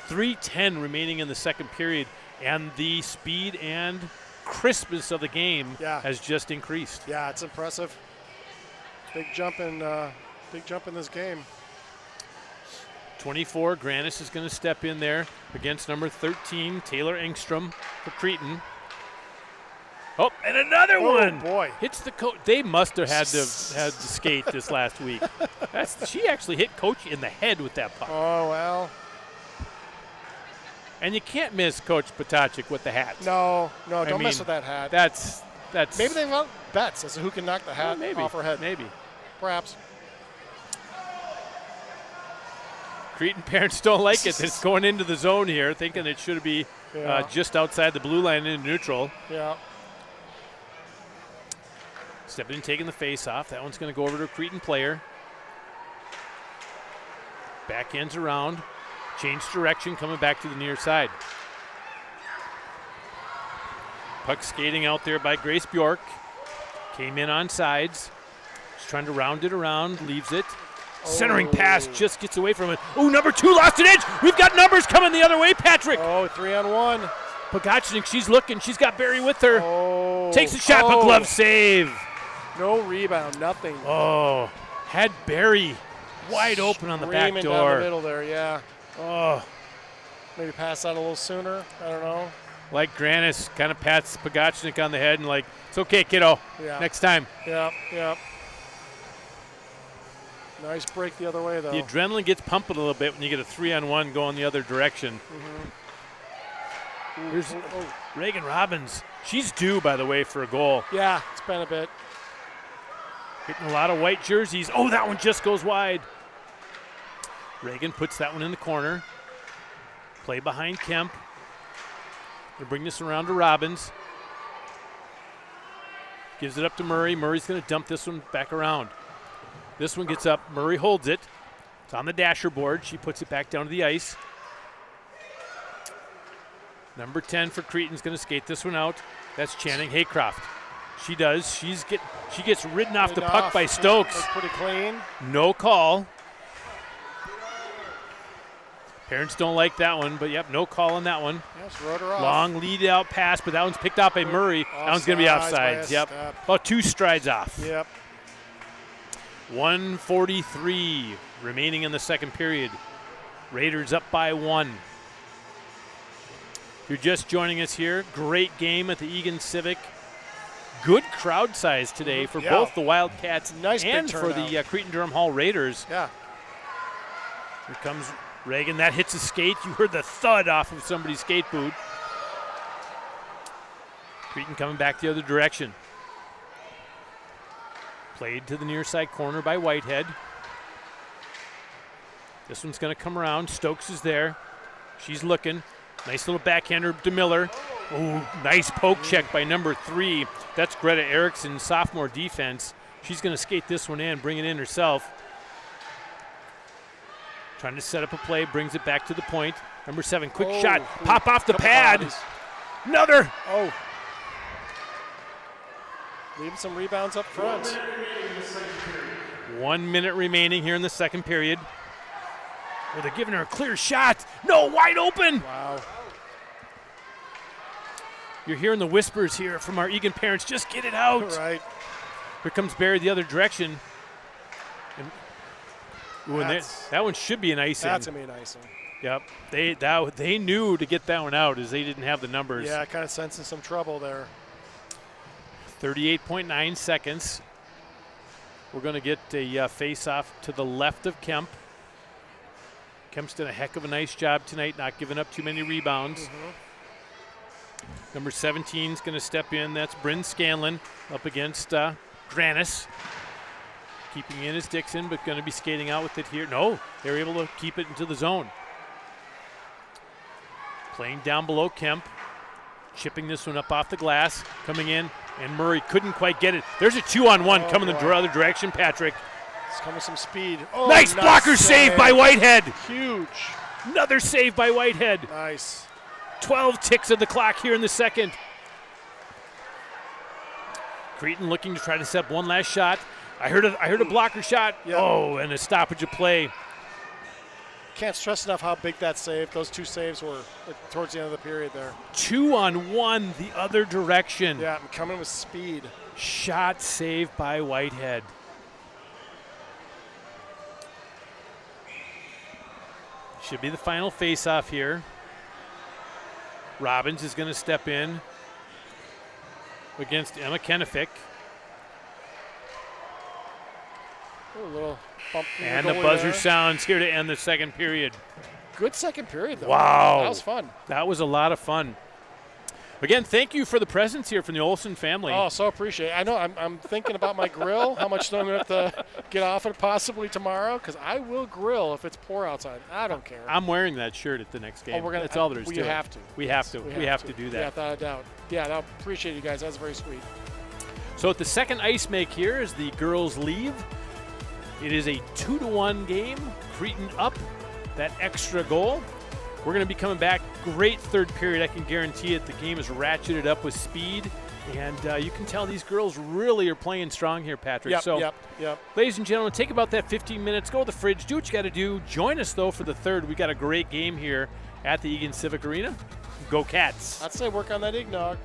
3:10 remaining in the second period, and the speed and crispness of the game has just increased. Yeah, it's impressive. Big jump in this game. 24, Granis is going to step in there against number 13, Taylor Engstrom for Cretin. Oh, and another one! Boy. Hits the coach. They must have had to skate this last week. She actually hit Coach in the head with that puck. Oh, well. And you can't miss Coach Potacek with the hat. No, don't mess with that hat. That's maybe they want bets as to who can knock the hat off her head. Maybe. Perhaps. Cretin parents don't like it. It's going into the zone here, thinking it should be just outside the blue line in neutral. Yeah. Stepping in, taking the face off. That one's going to go over to a Cretin player. Backhands around. Change direction, coming back to the near side. Puck skating out there by Grace Bjork. Came in on sides. She's trying to round it around, leaves it. Centering pass just gets away from it. Oh, number 2 lost an edge. We've got numbers coming the other way, Patrick. 3-on-1. Potacek, she's looking. She's got Barry with her. Takes a shot, but glove save. No rebound, nothing. Oh, had Barry wide open on the back door. Down the middle there, yeah. Oh. Maybe pass out a little sooner. I don't know. Like Granis kind of pats Potacek on the head and like, it's okay, kiddo. Yeah. Next time. Yep. Nice break the other way, though. The adrenaline gets pumping a little bit when you get a 3-on-1 going the other direction. Here's Reagan Robbins. She's due, by the way, for a goal. Yeah, it's been a bit. Hitting a lot of white jerseys. Oh, that one just goes wide. Reagan puts that one in the corner. Play behind Kemp. Gonna bring this around to Robbins. Gives it up to Murray. Murray's gonna dump this one back around. This one gets up. Murray holds it. It's on the dasher board. She puts it back down to the ice. Number 10 for Cretin's gonna skate this one out. That's Channing Haycroft. She does. She gets ridden off the puck by Stokes. That's pretty clean. No call. Parents don't like that one, but yep, no call on that one. Yes, wrote her off. Long lead out pass, but that one's picked up by Murray. That one's going to be offsides. Yep. About 2 strides off. Yep. 1:43 remaining in the second period. Raiders up by 1. If you're just joining us here, great game at the Eagan Civic. Good crowd size today for both the Wildcats and for the Cretin Derham Hall Raiders. Yeah. Here comes Reagan. That hits a skate. You heard the thud off of somebody's skate boot. Cretin coming back the other direction. Played to the near side corner by Whitehead. This one's going to come around. Stokes is there. She's looking. Nice little backhander to Miller. Oh, nice poke check by number 3. That's Greta Eriksson, sophomore defense. She's going to skate this one in, bring it in herself. Trying to set up a play, brings it back to the point. Number 7, quick shot. Pop off the pad. Another. Oh. Leaving some rebounds up front. 1 minute remaining here in the second period. Oh, they're giving her a clear shot. No, wide open. Wow. You're hearing the whispers here from our Eagan parents. Just get it out. Right. Here comes Barry the other direction. And that one should be an icing. That's going to be an icing. Yep. They knew to get that one out as they didn't have the numbers. Yeah, kind of sensing some trouble there. 38.9 seconds. We're going to get a face-off to the left of Kemp. Kemp's done a heck of a nice job tonight, not giving up too many rebounds. Number 17 is going to step in. That's Bryn Scanlon up against Granis. Keeping in is Dixon, but going to be skating out with it here. No, they're able to keep it into the zone. Playing down below Kemp. Chipping this one up off the glass. Coming in, and Murray couldn't quite get it. There's a 2-on-1 coming the other direction, Patrick. It's coming some speed. Oh, nice blocker save by Whitehead. Huge. Another save by Whitehead. Nice. 12 ticks of the clock here in the second. Cretin looking to try to set up one last shot. I heard a blocker shot. Yep. Oh, and a stoppage of play. Can't stress enough how big that save, those 2 saves were towards the end of the period there. 2-on-1 the other direction. Yeah, coming with speed. Shot saved by Whitehead. Should be the final face-off here. Robbins is going to step in against Emma Kennefic. A little bump. And the buzzer sounds here to end the second period. Good second period, though. Wow. That was fun. That was a lot of fun. Again, thank you for the presents here from the Olsen family. Oh, so appreciate it. I know I'm thinking about my grill, how much I'm going to have to get off it possibly tomorrow, because I will grill if it's poor outside. I don't care. I'm wearing that shirt at the next game. That's all there is to it. You have to. We have to. We have to do that. Yeah, without a doubt. Yeah, I appreciate you guys. That's very sweet. So at the second ice make here as the girls leave, it is a 2-1 game. Cretin up that extra goal. We're going to be coming back. Great third period. I can guarantee it. The game is ratcheted up with speed. And you can tell these girls really are playing strong here, Patrick. Yep. Ladies and gentlemen, take about that 15 minutes. Go to the fridge. Do what you got to do. Join us, though, for the third. We got a great game here at the Eagan Civic Arena. Go Cats. I'd say work on that eggnog.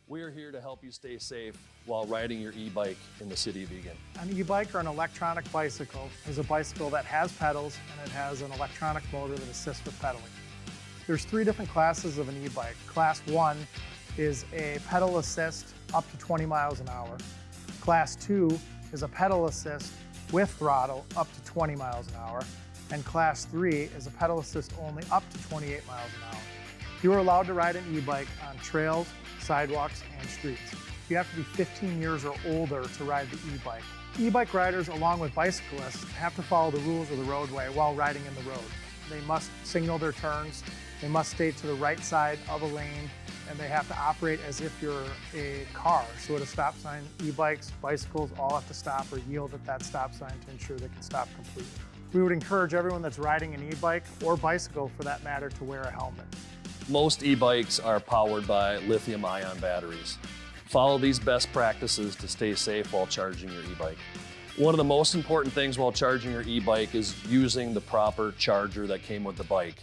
We are here to help you stay safe while riding your e-bike in the city of Eagan. An e-bike or an electronic bicycle is a bicycle that has pedals and it has an electronic motor that assists with pedaling. There's 3 different classes of an e-bike. Class 1 is a pedal assist up to 20 miles an hour. Class 2 is a pedal assist with throttle up to 20 miles an hour. And Class 3 is a pedal assist only up to 28 miles an hour. You are allowed to ride an e-bike on trails, sidewalks, and streets. You have to be 15 years or older to ride the e-bike. E-bike riders, along with bicyclists, have to follow the rules of the roadway while riding in the road. They must signal their turns, they must stay to the right side of a lane, and they have to operate as if you're a car. So at a stop sign, e-bikes, bicycles all have to stop or yield at that stop sign to ensure they can stop completely. We would encourage everyone that's riding an e-bike, or bicycle for that matter, to wear a helmet. Most e-bikes are powered by lithium-ion batteries. Follow these best practices to stay safe while charging your e-bike. One of the most important things while charging your e-bike is using the proper charger that came with the bike.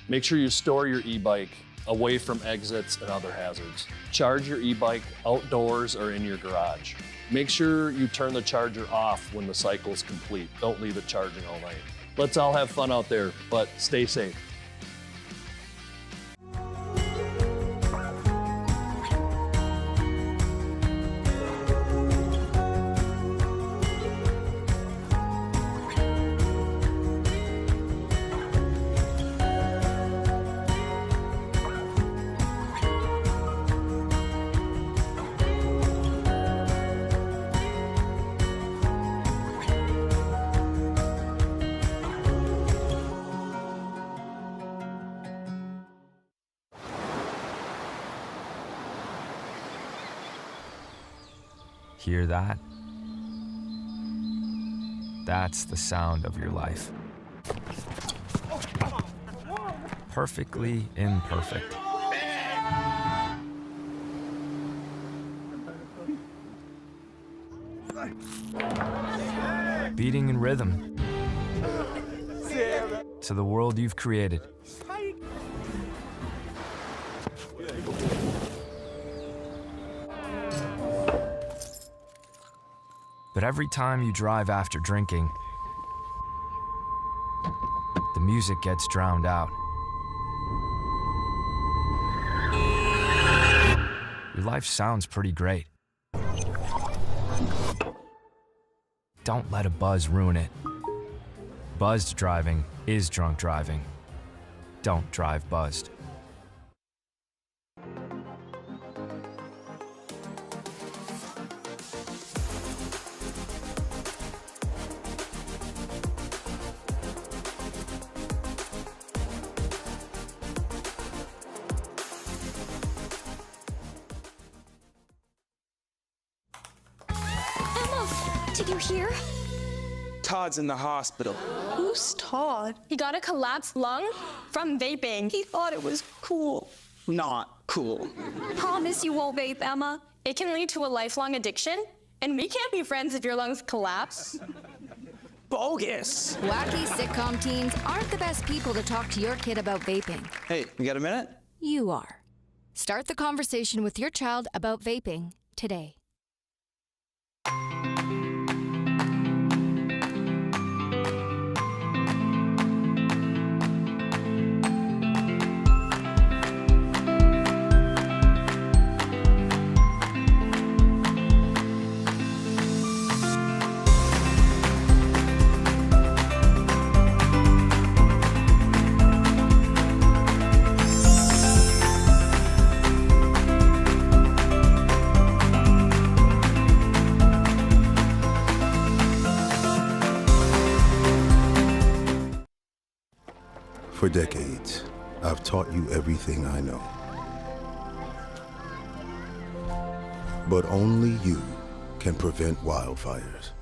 Make sure you store your e-bike away from exits and other hazards. Charge your e-bike outdoors or in your garage. Make sure you turn the charger off when the cycle is complete. Don't leave it charging all night. Let's all have fun out there, but stay safe. Hear that? That's the sound of your life. Perfectly imperfect. Beating in rhythm to the world you've created. But every time you drive after drinking, the music gets drowned out. Your life sounds pretty great. Don't let a buzz ruin it. Buzzed driving is drunk driving. Don't drive buzzed. Did you hear? Todd's in the hospital. Who's Todd? He got a collapsed lung from vaping. He thought it was cool. Not cool. Promise you won't vape, Emma. It can lead to a lifelong addiction, and we can't be friends if your lungs collapse. Bogus. Wacky sitcom teens aren't the best people to talk to your kid about vaping. Hey, you got a minute? You are. Start the conversation with your child about vaping today. For decades, I've taught you everything I know. But only you can prevent wildfires.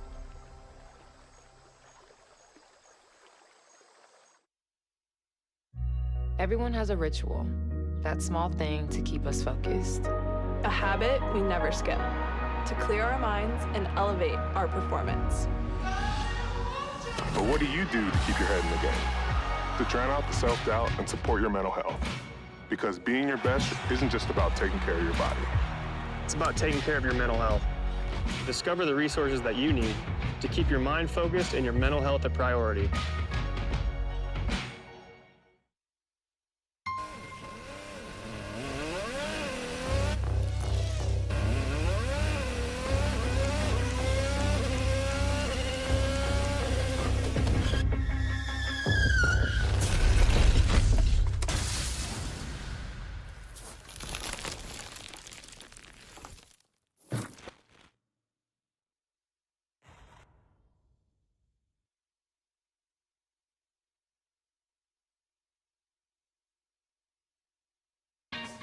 Everyone has a ritual, that small thing to keep us focused. A habit we never skip, to clear our minds and elevate our performance. But what do you do to keep your head in the game? To drown out the self-doubt and support your mental health. Because being your best isn't just about taking care of your body. It's about taking care of your mental health. Discover the resources that you need to keep your mind focused and your mental health a priority.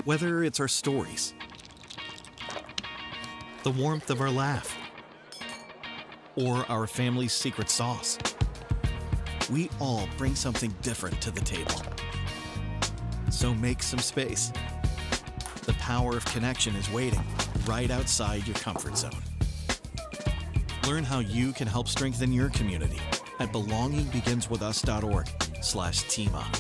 Whether it's our stories, the warmth of our laugh, or our family's secret sauce, we all bring something different to the table. So make some space. The power of connection is waiting right outside your comfort zone. Learn how you can help strengthen your community at belongingbeginswithus.org/teamup.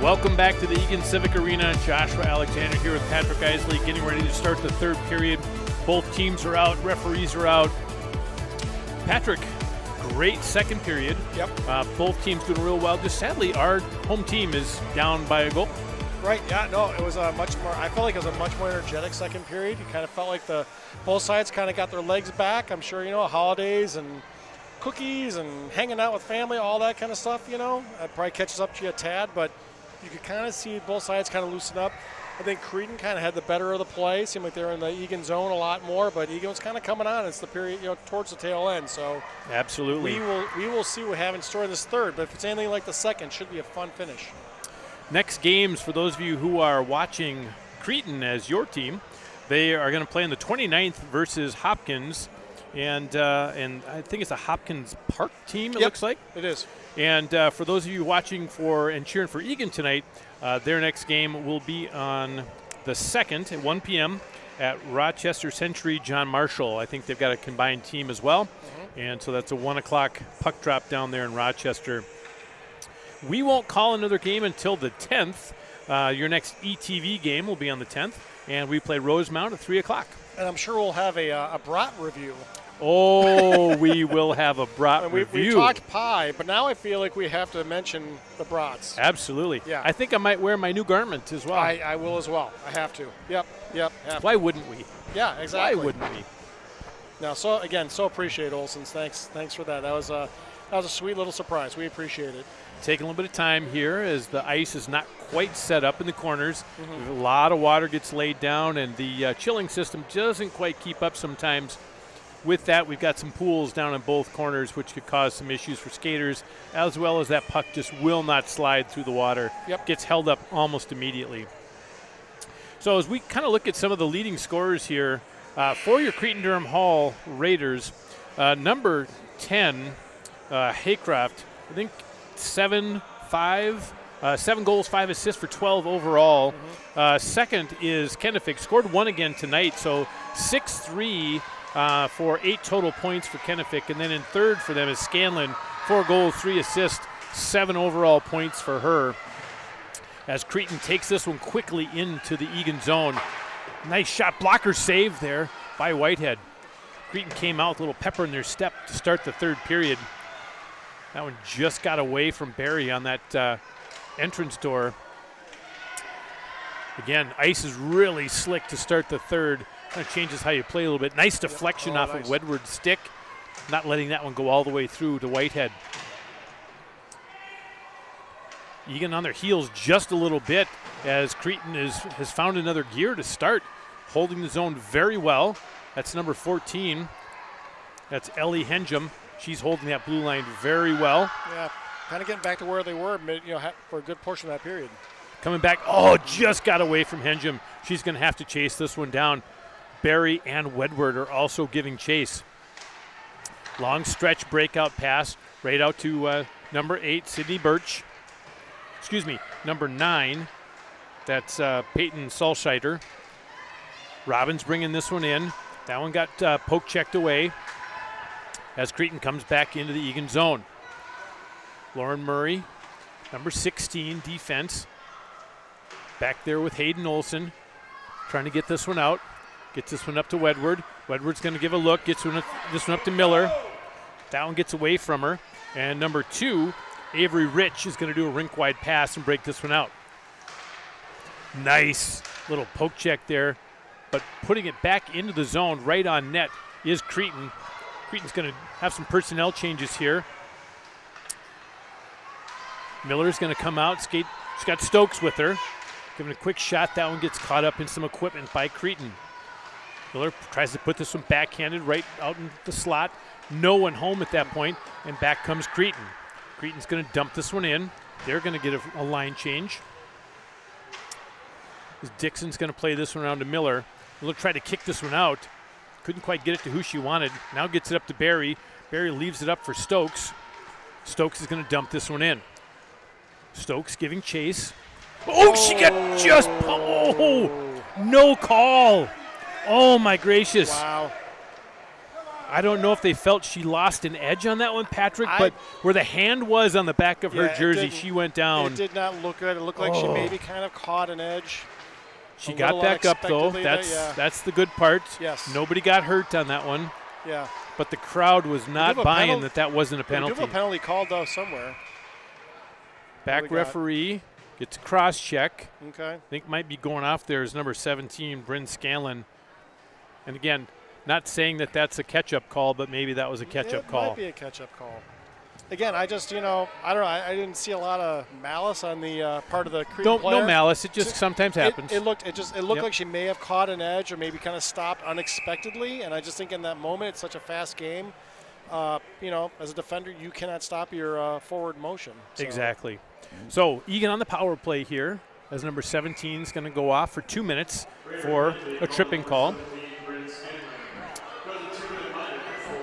Welcome back to the Eagan Civic Arena. Joshua Alexander here with Patrick Isley, getting ready to start the third period. Both teams are out, referees are out. Patrick, great second period. Yep. Both teams doing real well. Just sadly, our home team is down by a goal. Right, yeah, no, it was a much more, I felt like it was a much more energetic second period. You kind of felt like both sides kind of got their legs back. I'm sure, holidays and cookies and hanging out with family, all that kind of stuff, It probably catches up to you a tad, but you could kind of see both sides kind of loosen up. I think Cretin kind of had the better of the play. Seemed like they were in the Eagan zone a lot more, but Eagan was kind of coming on. It's the period, towards the tail end. So absolutely, we will see what we have in store in this third. But if it's anything like the second, should be a fun finish. Next games, for those of you who are watching Cretin as your team, they are going to play in the 29th versus Hopkins, and I think it's a Hopkins Park team. It looks like it is. And for those of you watching and cheering for Eagan tonight, their next game will be on the 2nd at 1 p.m. at Rochester Century John Marshall. I think they've got a combined team as well. And so that's a 1 o'clock puck drop down there in Rochester. We won't call another game until the 10th. Your next ETV game will be on the 10th. And we play Rosemount at 3 o'clock. And I'm sure we'll have a brat review. Oh, we will have a brat review. We talked pie, but now I feel like we have to mention the brats. Absolutely. Yeah. I think I might wear my new garment as well. I will as well. I have to. Yep. Why wouldn't we? Yeah, exactly. Why wouldn't we? Now, so appreciate Olson's. Thanks for that. That was a sweet little surprise. We appreciate it. Taking a little bit of time here as the ice is not quite set up in the corners. A lot of water gets laid down, and the chilling system doesn't quite keep up sometimes. With that, we've got some pools down in both corners, which could cause some issues for skaters, as well as that puck just will not slide through the water. Gets held up almost immediately. So as we kind of look at some of the leading scorers here, for your Cretin Derham Hall Raiders, number 10, Haycroft, I think 7 goals, 5 assists for 12 overall. Second is Kennefic, scored 1 again tonight, so 6-3 for 8 total points for Kennefic. And then in third for them is Scanlon, 4 goals, 3 assists, 7 overall points for her. As Cretin takes this one quickly into the Eagan zone. Nice shot, blocker save there by Whitehead. Cretin came out with a little pepper in their step to start the third period. That one just got away from Barry on that entrance door. Again, ice is really slick to start the third. Kind of changes how you play a little bit. Nice deflection off of Wedward's stick. Not letting that one go all the way through to Whitehead. Eagan on their heels just a little bit as Cretin has found another gear to start. Holding the zone very well. That's number 14. That's Ellie Henjum. She's holding that blue line very well. Yeah, kind of getting back to where they were, for a good portion of that period. Coming back, just got away from Henjum. She's going to have to chase this one down. Barry and Wedward are also giving chase. Long stretch breakout pass right out to number 8, Sydney Birch. Number 9, that's Peyton Solscheider. Robbins bringing this one in. That one got poke checked away as Cretin comes back into the Eagan zone. Lauren Murray, number 16, defense. Back there with Hayden Olson, trying to get this one out. Gets this one up to Wedward. Wedward's going to give a look, gets this one up to Miller. That one gets away from her. And number 2, Avery Rich, is going to do a rink-wide pass and break this one out. Nice little poke check there, but putting it back into the zone right on net is Cretin. Cretin's going to have some personnel changes here. Miller's going to come out, skate. She's got Stokes with her. Giving a quick shot. That one gets caught up in some equipment by Cretin. Miller tries to put this one backhanded right out in the slot. No one home at that point, and back comes Cretin. Cretin's going to dump this one in. They're going to get a line change. Dixon's going to play this one around to Miller. Miller tried to kick this one out. Couldn't quite get it to who she wanted. Now gets it up to Barry. Barry leaves it up for Stokes. Stokes is going to dump this one in. Stokes giving chase. She got just, no call. Oh my gracious. Wow. I don't know if they felt she lost an edge on that one, Patrick, but where the hand was on the back of her jersey, she went down. It did not look good. It looked like she maybe kind of caught an edge. She got back up, though. That's the good part. Yes. Nobody got hurt on that one. Yeah. But the crowd was not buying that wasn't a penalty. We do have a penalty called, though, somewhere. Back referee gets a cross check. Okay. I think might be going off there is number 17, Bryn Scanlon. And again, not saying that that's a catch-up call, but maybe that was a catch-up call. It might be a catch-up call. Again, I just, I don't know. I didn't see a lot of malice on the part of the Cretin player. No malice. It just sometimes happens. It looked like she may have caught an edge or maybe kind of stopped unexpectedly. And I just think in that moment, it's such a fast game. As a defender, you cannot stop your forward motion. So. Exactly. So Eagan on the power play here as number 17 is going to go off for 2 minutes for a tripping call.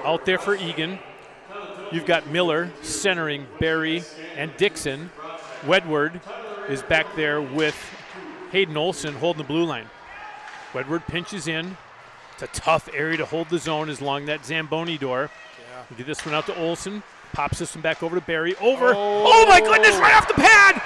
Out there for Eagan. You've got Miller centering Barry and Dixon. Wedward is back there with Hayden Olson holding the blue line. Wedward pinches in. It's a tough area to hold the zone as long that Zamboni door. Yeah. We get this one out to Olson. Pops this one back over to Barry. Oh my goodness, right off the pad!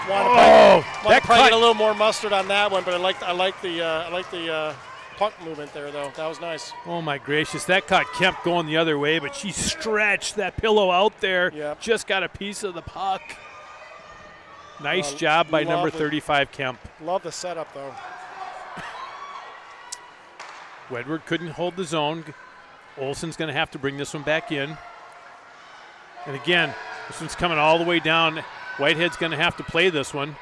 That probably get a little more mustard on that one, but I like the puck movement there, though. That was nice. Oh, my gracious. That caught Kemp going the other way, but she stretched that pillow out there. Yep. Just got a piece of the puck. Nice job by number 35, Kemp. Love the setup, though. Wedward couldn't hold the zone. Olson's going to have to bring this one back in. And again, this one's coming all the way down. Whitehead's going to have to play this one.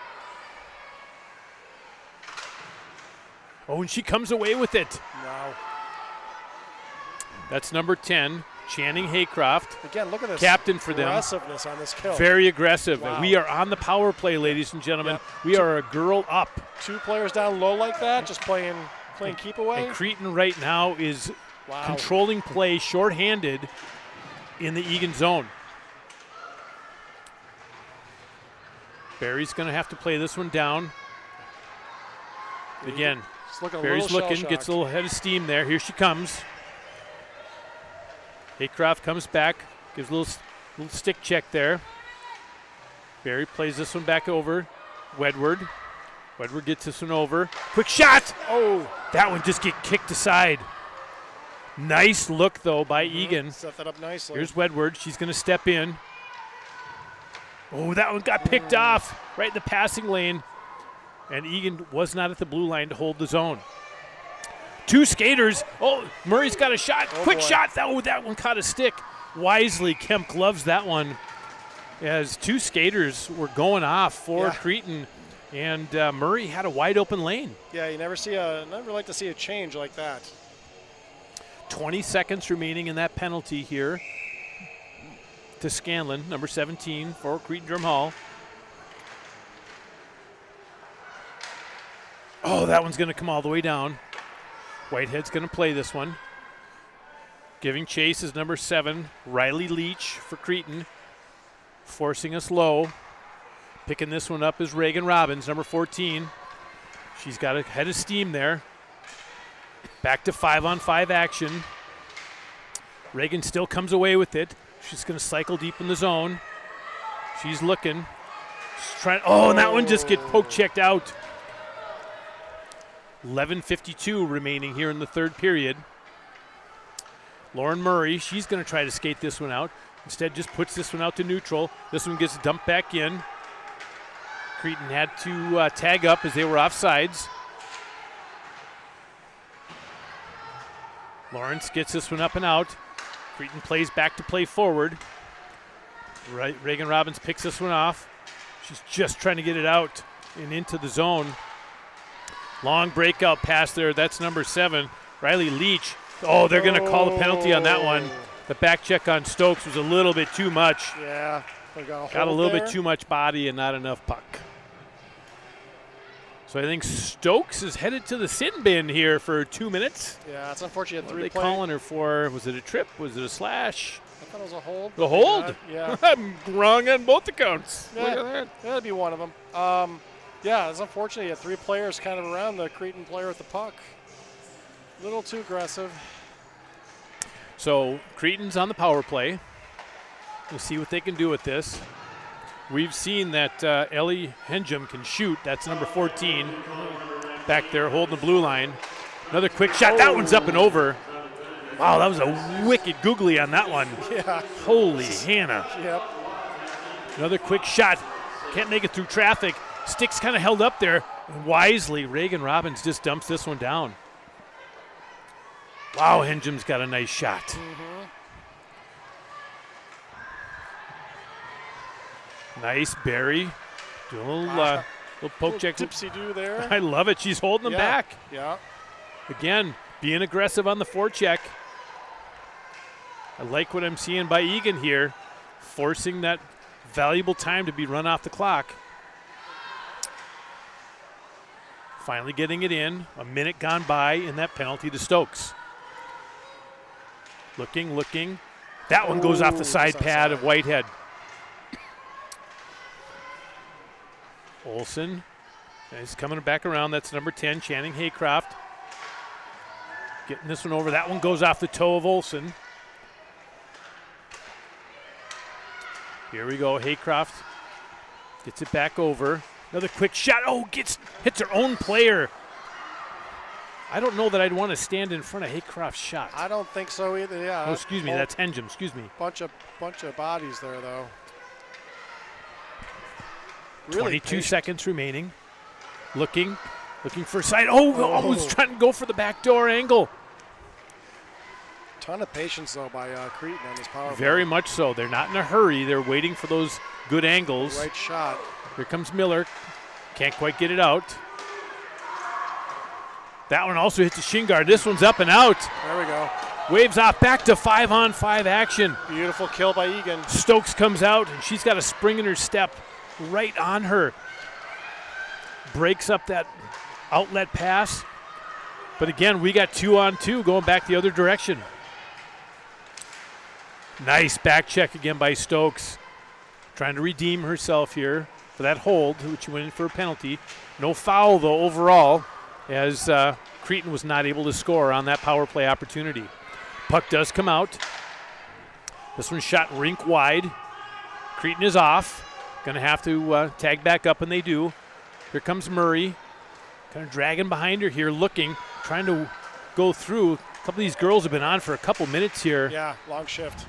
Oh, and she comes away with it. Wow. That's number 10, Channing Haycroft. Again, look at this. Captain for them. Aggressiveness on this kill. Very aggressive. Wow. We are on the power play, ladies and gentlemen. Yep. We are a girl up. 2 players down low like that, just playing keep away. And Cretin right now is controlling play shorthanded in the Eagan zone. Barry's going to have to play this one down. Again, Barry's looking, gets a little head of steam there. Here she comes. Haycroft comes back, gives a little stick check there. Barry plays this one back over. Wedward. Wedward gets this one over. Quick shot! Oh, that one just get kicked aside. Nice look, though, by Eagan. Set that up nicely. Here's Wedward. She's going to step in. Oh, that one got picked off right in the passing lane. And Eagan was not at the blue line to hold the zone. 2 skaters. Oh, Murray's got a shot. Quick shot. That one caught a stick. Wisely, Kemp gloves that one as 2 skaters were going off for Cretin. And Murray had a wide open lane. Yeah, you never like to see a change like that. 20 seconds remaining in that penalty here to Scanlon, number 17 for Cretin Derham Hall. Oh, that one's going to come all the way down. Whitehead's going to play this one. Giving chase is number 7, Riley Leach for Cretin. Forcing us low. Picking this one up is Reagan Robbins, number 14. She's got a head of steam there. Back to 5-on-5 action. Reagan still comes away with it. She's going to cycle deep in the zone. She's looking. She's trying. Oh, and that one just get poke checked out. 11:52 remaining here in the third period. Lauren Murray, she's going to try to skate this one out. Instead, just puts this one out to neutral. This one gets dumped back in. Cretin had to tag up as they were offsides. Lawrence gets this one up and out. Cretin plays back to play forward. Reagan Robbins picks this one off. She's just trying to get it out and into the zone. Long breakout pass there. That's number 7, Riley Leach. Oh, they're going to call a penalty on that one. The back check on Stokes was a little bit too much. Yeah. Got a little bit too much body and not enough puck. So I think Stokes is headed to the sin bin here for 2 minutes. Yeah, it's unfortunate. What are they calling her for? Was it a trip? Was it a slash? I thought it was a hold. A hold? Yeah. I'm wrong on both accounts. Yeah, look at that. That'd be one of them. Yeah, it's unfortunate. You had 3 players kind of around the Cretin player with the puck. A little too aggressive. So Cretin's on the power play. We'll see what they can do with this. We've seen that Ellie Henjum can shoot. That's number 14 back there holding the blue line. Another quick shot. That one's up and over. Wow, that was a wicked googly on that one. Yeah. Holy Hannah. Yep. Another quick shot. Can't make it through traffic. Stick's kind of held up there. And wisely, Reagan Robbins just dumps this one down. Wow, Henjum's got a nice shot. Mm-hmm. Nice, Barry. Do a little poke check. Tipsy-do there. I love it. She's holding them back. Yeah. Again, being aggressive on the forecheck. I like what I'm seeing by Eagan here, forcing that valuable time to be run off the clock. Finally getting it in. A minute gone by in that penalty to Stokes. Looking. That one goes off the side pad of Whitehead. Olsen. He's coming back around. That's number 10, Channing Haycroft. Getting this one over. That one goes off the toe of Olsen. Here we go. Haycroft gets it back over. Another quick shot. Oh, hits her own player. I don't know that I'd want to stand in front of Haycroft's shot. I don't think so either. Yeah. Oh, excuse me. That's Henjum. Excuse me. Bunch of bodies there, though. Really 22 patient. seconds remaining. Looking for a side. Oh, almost trying to go for the backdoor angle. Ton of patience, though, by Cretin on this power play. Very much so. They're not in a hurry. They're waiting for those good angles. Right shot. Here comes Miller. Can't quite get it out. That one also hits the shin guard. This one's up and out. There we go. Waves off back to 5-on-5 action. Beautiful kill by Eagan. Stokes comes out, and she's got a spring in her step right on her. Breaks up that outlet pass. But again, we got 2-on-2 going back the other direction. Nice back check again by Stokes. Trying to redeem herself here for that hold, which went in for a penalty. No foul, though, overall, as Cretin was not able to score on that power play opportunity. Puck does come out. This one's shot rink wide. Cretin is off. Going to have to tag back up, and they do. Here comes Murray. Kind of dragging behind her here, looking, trying to go through. A couple of these girls have been on for a couple minutes here. Yeah, long shift.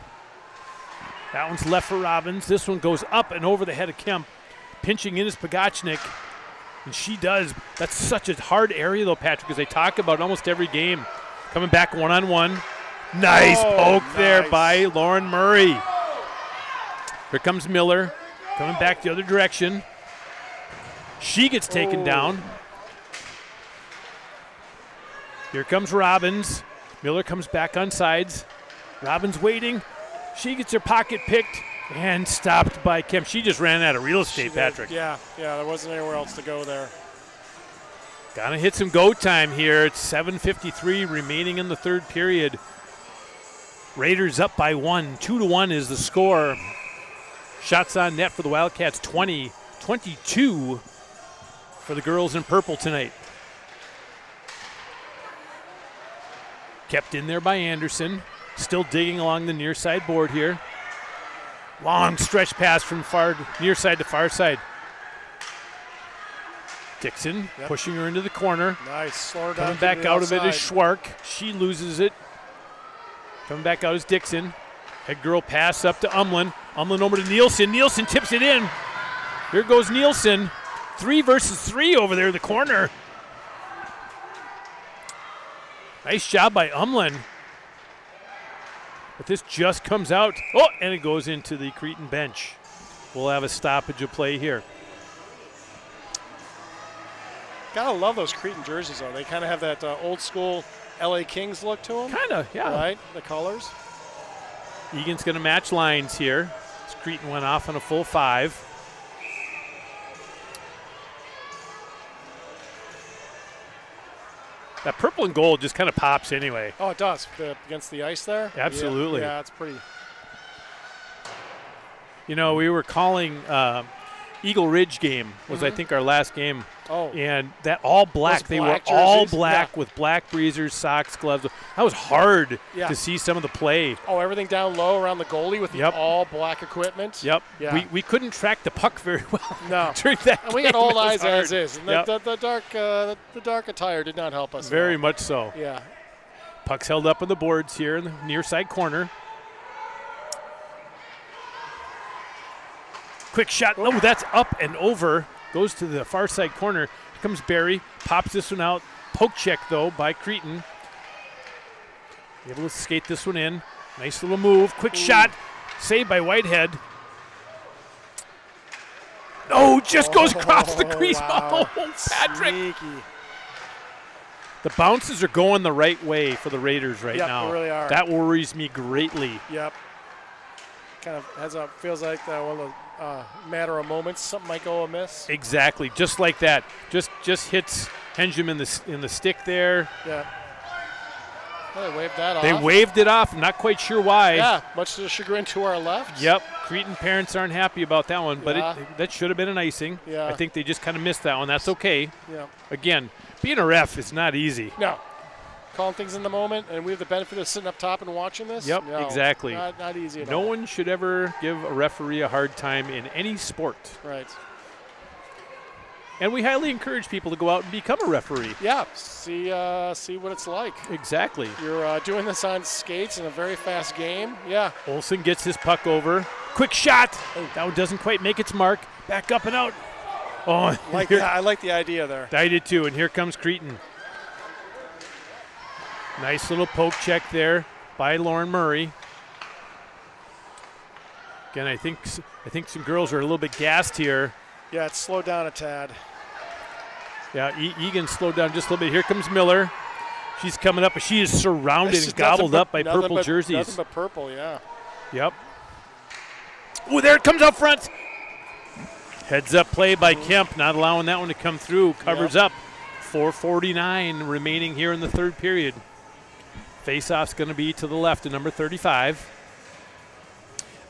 That one's left for Robbins. This one goes up and over the head of Kemp. Pinching in is Pagachnik. And she does. That's such a hard area, though, Patrick, as they talk about almost every game. Coming back one-on-one. Nice poke there by Lauren Murray. Here comes Miller. Coming back the other direction. She gets taken down. Here comes Robbins. Miller comes back on sides. Robbins waiting. She gets her pocket picked and stopped by Kemp. She just ran out of real estate, Patrick. Yeah, there wasn't anywhere else to go there. Gonna hit some go time here. It's 7:53 remaining in the third period. Raiders up by 1. 2-1 is the score. Shots on net for the Wildcats, 20. 22 for the girls in purple tonight. Kept in there by Anderson. Still digging along the near side board here. Long stretch pass from near side to far side. Dixon pushing her into the corner. Nice. Slow her Coming down back to the out of it is outside. Schwark. She loses it. Coming back out is Dixon. Head girl pass up to Umlin. Umlin over to Nielsen. Nielsen tips it in. Here goes Nielsen. 3 versus 3 over there in the corner. Nice job by Umlin. But this just comes out. Oh, and it goes into the Cretin bench. We'll have a stoppage of play here. Gotta love those Cretin jerseys, though. They kind of have that old school LA Kings look to them. Kind of, yeah. Right, the colors. Egan's going to match lines here. Cretin went off on a full 5. That purple and gold just kind of pops anyway. Oh, it does. Against the ice there? Absolutely. Yeah, it's pretty. You know, we were calling Eagle Ridge game was, I think, our last game. Oh. And that all black. They were all black with black breezers, socks, gloves. That was hard to see some of the play. Oh, everything down low around the goalie with the all black equipment. Yep. Yeah. We couldn't track the puck very well. No. During that and we game. got old eyes hard. as is. And the dark attire did not help us. Very much so. Yeah. Puck's held up on the boards here in the near side corner. Quick shot. Oh, that's up and over. Goes to the far side corner. Here comes Barry. Pops this one out. Poke check, though, by Cretin. Able to skate this one in. Nice little move. Quick shot. Saved by Whitehead. No, just goes across the crease. Wow. Oh, Patrick. Sneaky. The bounces are going the right way for the Raiders right now. They really are. That worries me greatly. Yep. Kind of feels like one of the matter of moments. Something might go amiss. Exactly, just like that. Just hits Henjum in the stick there. Yeah. Well, they waved that off. They waved it off. I'm not quite sure why. Yeah, much to the chagrin to our left. Yep. Cretin parents aren't happy about that one, but that should have been an icing. Yeah. I think they just kind of missed that one. That's okay. Yeah. Again, being a ref is not easy. No. Calling things in the moment, and we have the benefit of sitting up top and watching this. Yep, no, exactly. Not easy at no all. one should ever give a referee a hard time in any sport. Right. And we highly encourage people to go out and become a referee. Yeah, see what it's like. Exactly. You're doing this on skates in a very fast game. Yeah. Olsen gets his puck over. Quick shot. Oh, that one doesn't quite make its mark. Back up and out. Oh, I like the idea there. I did too, and here comes Cretin. Nice little poke check there by Lauren Murray. Again, I think some girls are a little bit gassed here. Yeah, it's slowed down a tad. Yeah, Eagan slowed down just a little bit. Here comes Miller. She's coming up, but she is surrounded and gobbled up by purple jerseys. Nothing but purple, yeah. Yep. Oh, there it comes out front. Heads up play by Kemp, not allowing that one to come through. Covers up. 4:49 remaining here in the third period. Face-off's going to be to the left of number 35.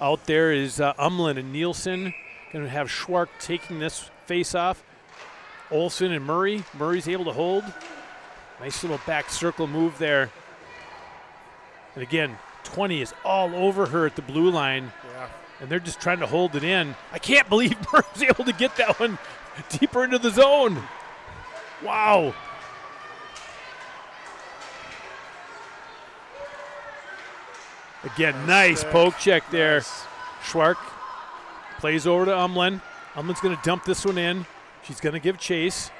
Out there is Umlin and Nielsen. Going to have Schwark taking this face-off. Olsen and Murray. Murray's able to hold. Nice little back circle move there. And again, 20 is all over her at the blue line. Yeah. And they're just trying to hold it in. I can't believe Murray's able to get that one deeper into the zone. Wow. Again, nice poke check there. Nice. Schwark plays over to Umlin. Umlin's going to dump this one in. She's going to give chase.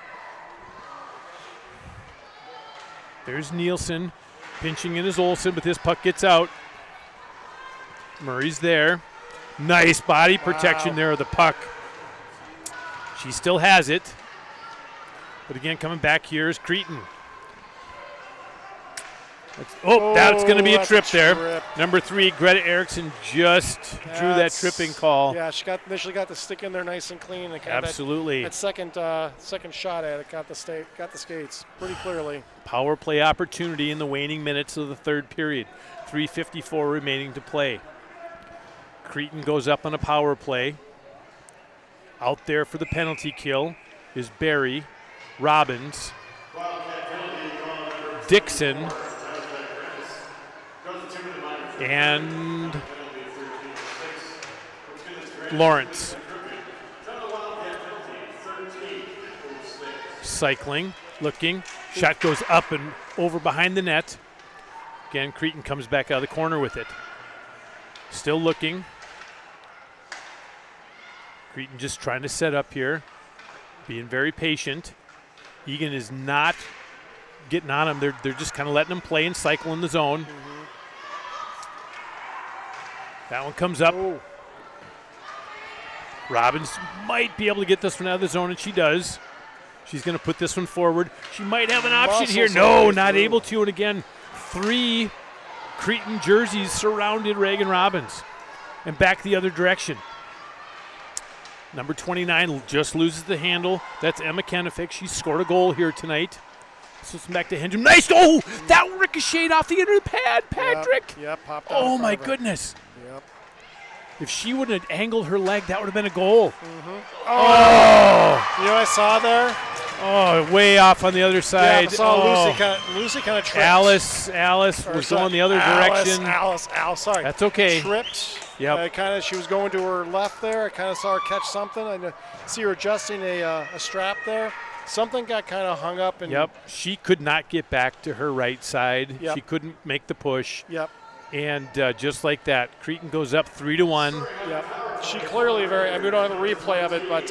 There's Nielsen pinching in his Olsen, but this puck gets out. Murray's there. Nice body protection there of the puck. She still has it. But again, coming back here is Cretin. That's going to be a trip there. Number 3, Greta Erickson just drew that tripping call. Yeah, she initially got the stick in there nice and clean. And Absolutely. That second shot at it got the skates pretty clearly. Power play opportunity in the waning minutes of the third period. 3:54 remaining to play. Cretin goes up on a power play. Out there for the penalty kill is Barry, Robbins, Dixon, and Lawrence. Cycling, looking. Shot goes up and over behind the net. Again, Cretin comes back out of the corner with it. Still looking. Cretin just trying to set up here, being very patient. Eagan is not getting on him. They're just kind of letting him play and cycle in the zone. Mm-hmm. That one comes up. Oh. Robbins might be able to get this one out of the zone, and she does. She's going to put this one forward. She might have an option here. No, not able to. And again, 3 Cretin jerseys surrounded Reagan Robbins. And back the other direction. Number 29 just loses the handle. That's Emma Kennefic. She scored a goal here tonight. So it's back to Hendrum. Nice! Oh, that ricocheted off the end of the pad, Patrick. Yep, popped out. Oh, my goodness. Yep. If she wouldn't have angled her leg, that would have been a goal. Oh! You know what I saw there? Oh, way off on the other side. Yeah, I saw Lucy kind of tripped. Alice was going the other direction. Alice, sorry. That's okay. Tripped. Yep. She was going to her left there. I kind of saw her catch something. I see her adjusting a strap there. Something got kind of hung up. Yep. She could not get back to her right side. Yep. She couldn't make the push. Yep. And just like that, Cretin goes up 3-1. Yep. She clearly we don't have a replay of it, but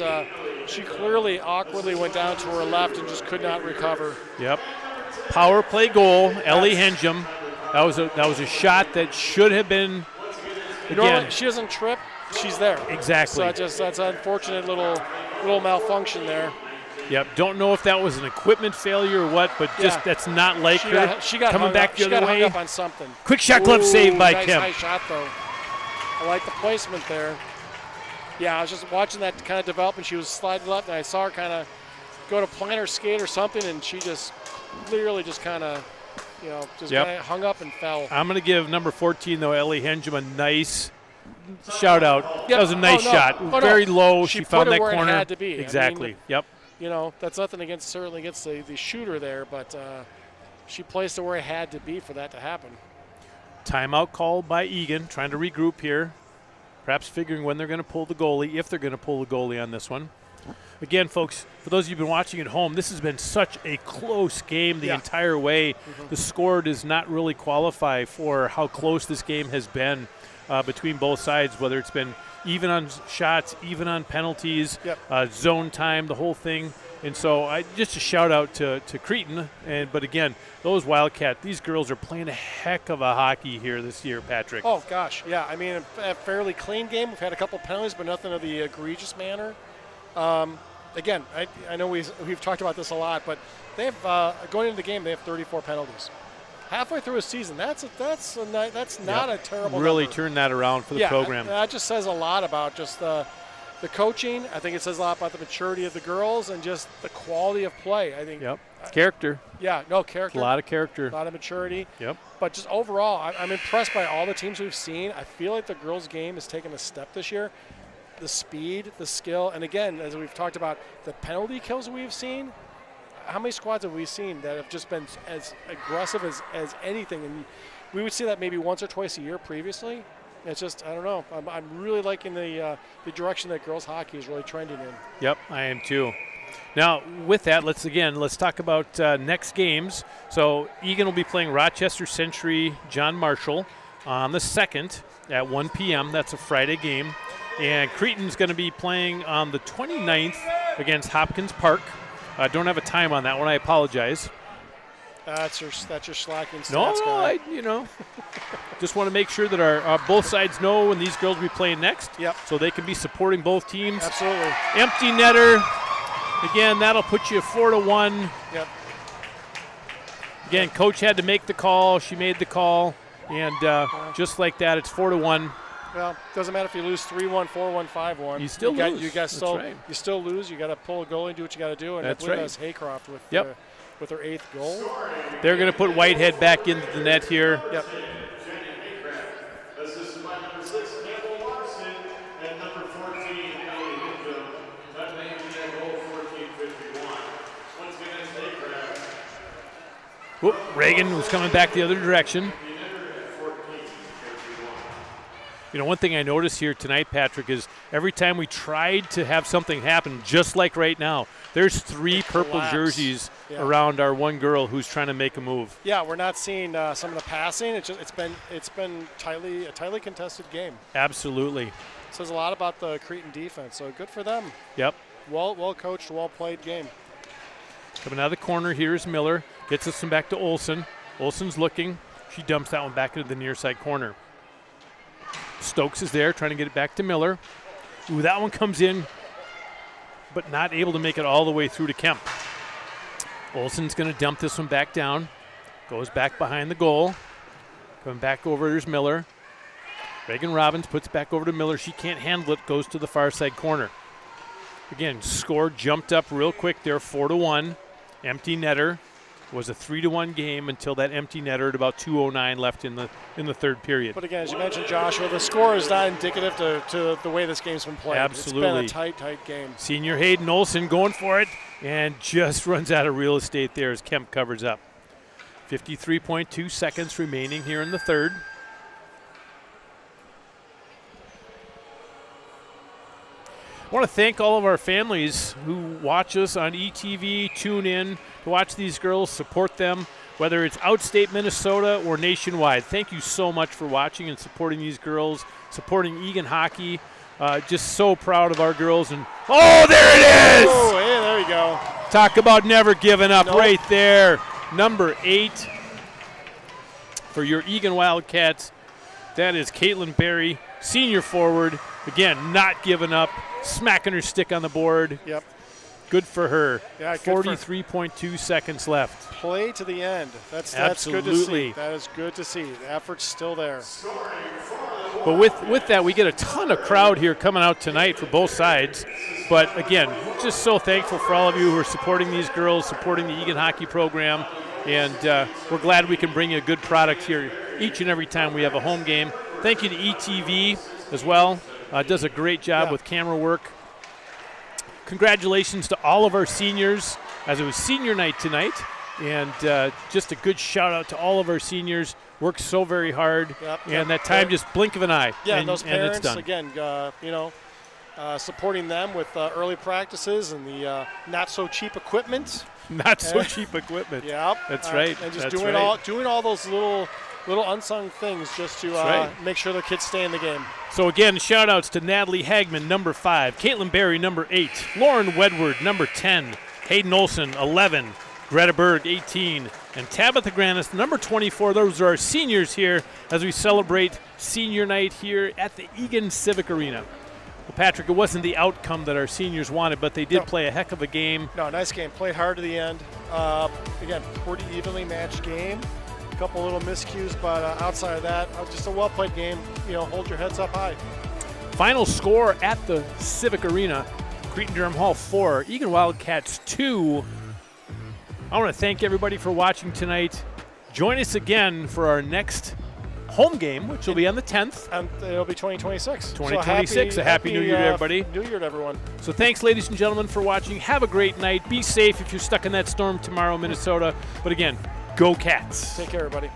she clearly awkwardly went down to her left and just could not recover. Yep. Power play goal, Ellie Henjum. That was a shot that should have been. Again, she doesn't trip. She's there. Exactly. So that's an unfortunate little malfunction there. Yep. Don't know if that was an equipment failure or what, but just that's not like her. She got coming back the other way. She got hung up on something. Quick shot glove save by Kim. Nice shot though. I like the placement there. Yeah, I was just watching that kind of develop, and she was sliding left, and I saw her kind of go to plant her skate or something, and she just clearly just kind of, kind of hung up and fell. I'm going to give number 14, though, Ellie Henjum, a nice shout out. Yep. That was a nice shot. Very low. She found that corner. It had to be. Exactly. Yep. That's nothing against the shooter there, but she placed it where it had to be for that to happen. Timeout called by Eagan, trying to regroup here. Perhaps figuring when they're going to pull the goalie, if they're going to pull the goalie on this one. Again, folks, for those of you who've been watching at home, this has been such a close game the entire way. Mm-hmm. The score does not really qualify for how close this game has been between both sides, whether it's been even on shots, even on penalties, zone time, the whole thing. And so just a shout out to Cretin. But again, those Wildcats, these girls are playing a heck of a hockey here this year, Patrick. Oh, gosh, yeah. I mean, a fairly clean game. We've had a couple penalties, but nothing of the egregious manner. Again, I know we've talked about this a lot, but they have going into the game, they have 34 penalties. Halfway through a season, that's not a terrible really number. Turn that around for the program. That just says a lot about just the coaching. I think it says a lot about the maturity of the girls and just the quality of play. I think. Yep. Character. Character. A lot of character. A lot of maturity. Yep. But just overall, I'm impressed by all the teams we've seen. I feel like the girls' game has taken a step this year. The speed, the skill, and again, as we've talked about, the penalty kills we've seen. How many squads have we seen that have just been as aggressive as anything? And we would see that maybe once or twice a year previously. It's just, I don't know. I'm really liking the direction that girls hockey is really trending in. Yep, I am too. Now, with that, let's talk about next games. So Eagan will be playing Rochester Century John Marshall on the 2nd at 1 p.m. That's a Friday game. And Cretin's going to be playing on the 29th against Hopkins Park. I don't have a time on that one. I apologize. That's your slacking stats guy. Just want to make sure that our both sides know when these girls will be playing next. Yep. So they can be supporting both teams. Absolutely. Empty netter. Again, that'll put you 4-1. Yep. Again, coach had to make the call. She made the call. And just like that, it's 4-1. Well, doesn't matter if you lose 3-1, 4-1, 5-1. You still lose. You still lose. You got to pull a goalie and do what you got to do. And that's I believe that's Haycroft with her 8th goal. They're going to put Whitehead back into the net here. Yep. Assisted by number 6, Campbell Larson, and number 14, Ellie Hinton. That name in goal 1451. Once again, it's Haycraft. Whoop, Reagan was coming back the other direction. One thing I noticed here tonight, Patrick, is every time we tried to have something happen, just like right now, there's 3 purple jerseys around our one girl who's trying to make a move. Yeah, we're not seeing some of the passing. It's been a tightly contested game. Absolutely. Says a lot about the Cretin defense. So good for them. Yep. Well coached, well played game. Coming out of the corner, here's Miller. Gets this one back to Olsen. Olsen's looking. She dumps that one back into the near side corner. Stokes is there trying to get it back to Miller. Ooh, that one comes in, but not able to make it all the way through to Kemp. Olsen's going to dump this one back down. Goes back behind the goal. Coming back over, there's Miller. Reagan Robbins puts it back over to Miller. She can't handle it, goes to the far side corner. Again, score jumped up real quick there, 4-1. Empty netter. It was a 3-1 game until that empty netter at about 2:09 left in the third period. But again, as you mentioned, Joshua, the score is not indicative to the way this game's been played. Absolutely. It's been a tight game. Senior Hayden Olson going for it and just runs out of real estate there as Kemp covers up. 53.2 seconds remaining here in the third. I want to thank all of our families who watch us on ETV, tune in to watch these girls, support them, whether it's outstate Minnesota or nationwide. Thank you so much for watching and supporting these girls, supporting Eagan hockey. Just so proud of our girls. And oh, there it is! Oh, yeah, there you go. Talk about never giving up right there. Number 8 for your Eagan Wildcats. That is Caitlin Berry, senior forward. Again, not giving up. Smacking her stick on the board. Yep. Good for her. Yeah, 43.2 seconds left. Play to the end. That's Absolutely. good to see. That is good to see. The effort's still there. But with that, we get a ton of crowd here coming out tonight for both sides. But again, just so thankful for all of you who are supporting these girls, supporting the Eagan hockey program. And we're glad we can bring you a good product here each and every time we have a home game. Thank you to ETV as well. Does a great job with camera work. Congratulations to all of our seniors, as it was senior night tonight. And just a good shout out to all of our seniors. Worked so very hard. And that time just blink of an eye. Yeah, and those parents, it's done. again, supporting them with early practices and the not so cheap equipment. Not so cheap equipment. Yep. That's right. And just That's doing all those little unsung things just to make sure the kids stay in the game. So again, shout outs to Natalie Hagman, number 5, Caitlin Berry, number 8, Lauren Wedward, number 10, Hayden Olson, 11, Greta Berg, 18, and Tabitha Granis, number 24. Those are our seniors here as we celebrate senior night here at the Eagan Civic Arena. Well, Patrick, it wasn't the outcome that our seniors wanted, but they did play a heck of a game. No, nice game. Played hard to the end. Again, pretty evenly matched game. A couple little miscues, but outside of that, just a well-played game. Hold your heads up high. Final score at the Civic Arena, Cretin Derham Hall 4, Eagan Wildcats 2. I want to thank everybody for watching tonight. Join us again for our next home game, which will be on the 10th. And it'll be 2026. 2026. So a happy New Year to everybody. New Year to everyone. So thanks, ladies and gentlemen, for watching. Have a great night. Be safe if you're stuck in that storm tomorrow, Minnesota. But again, go Cats. Take care, everybody.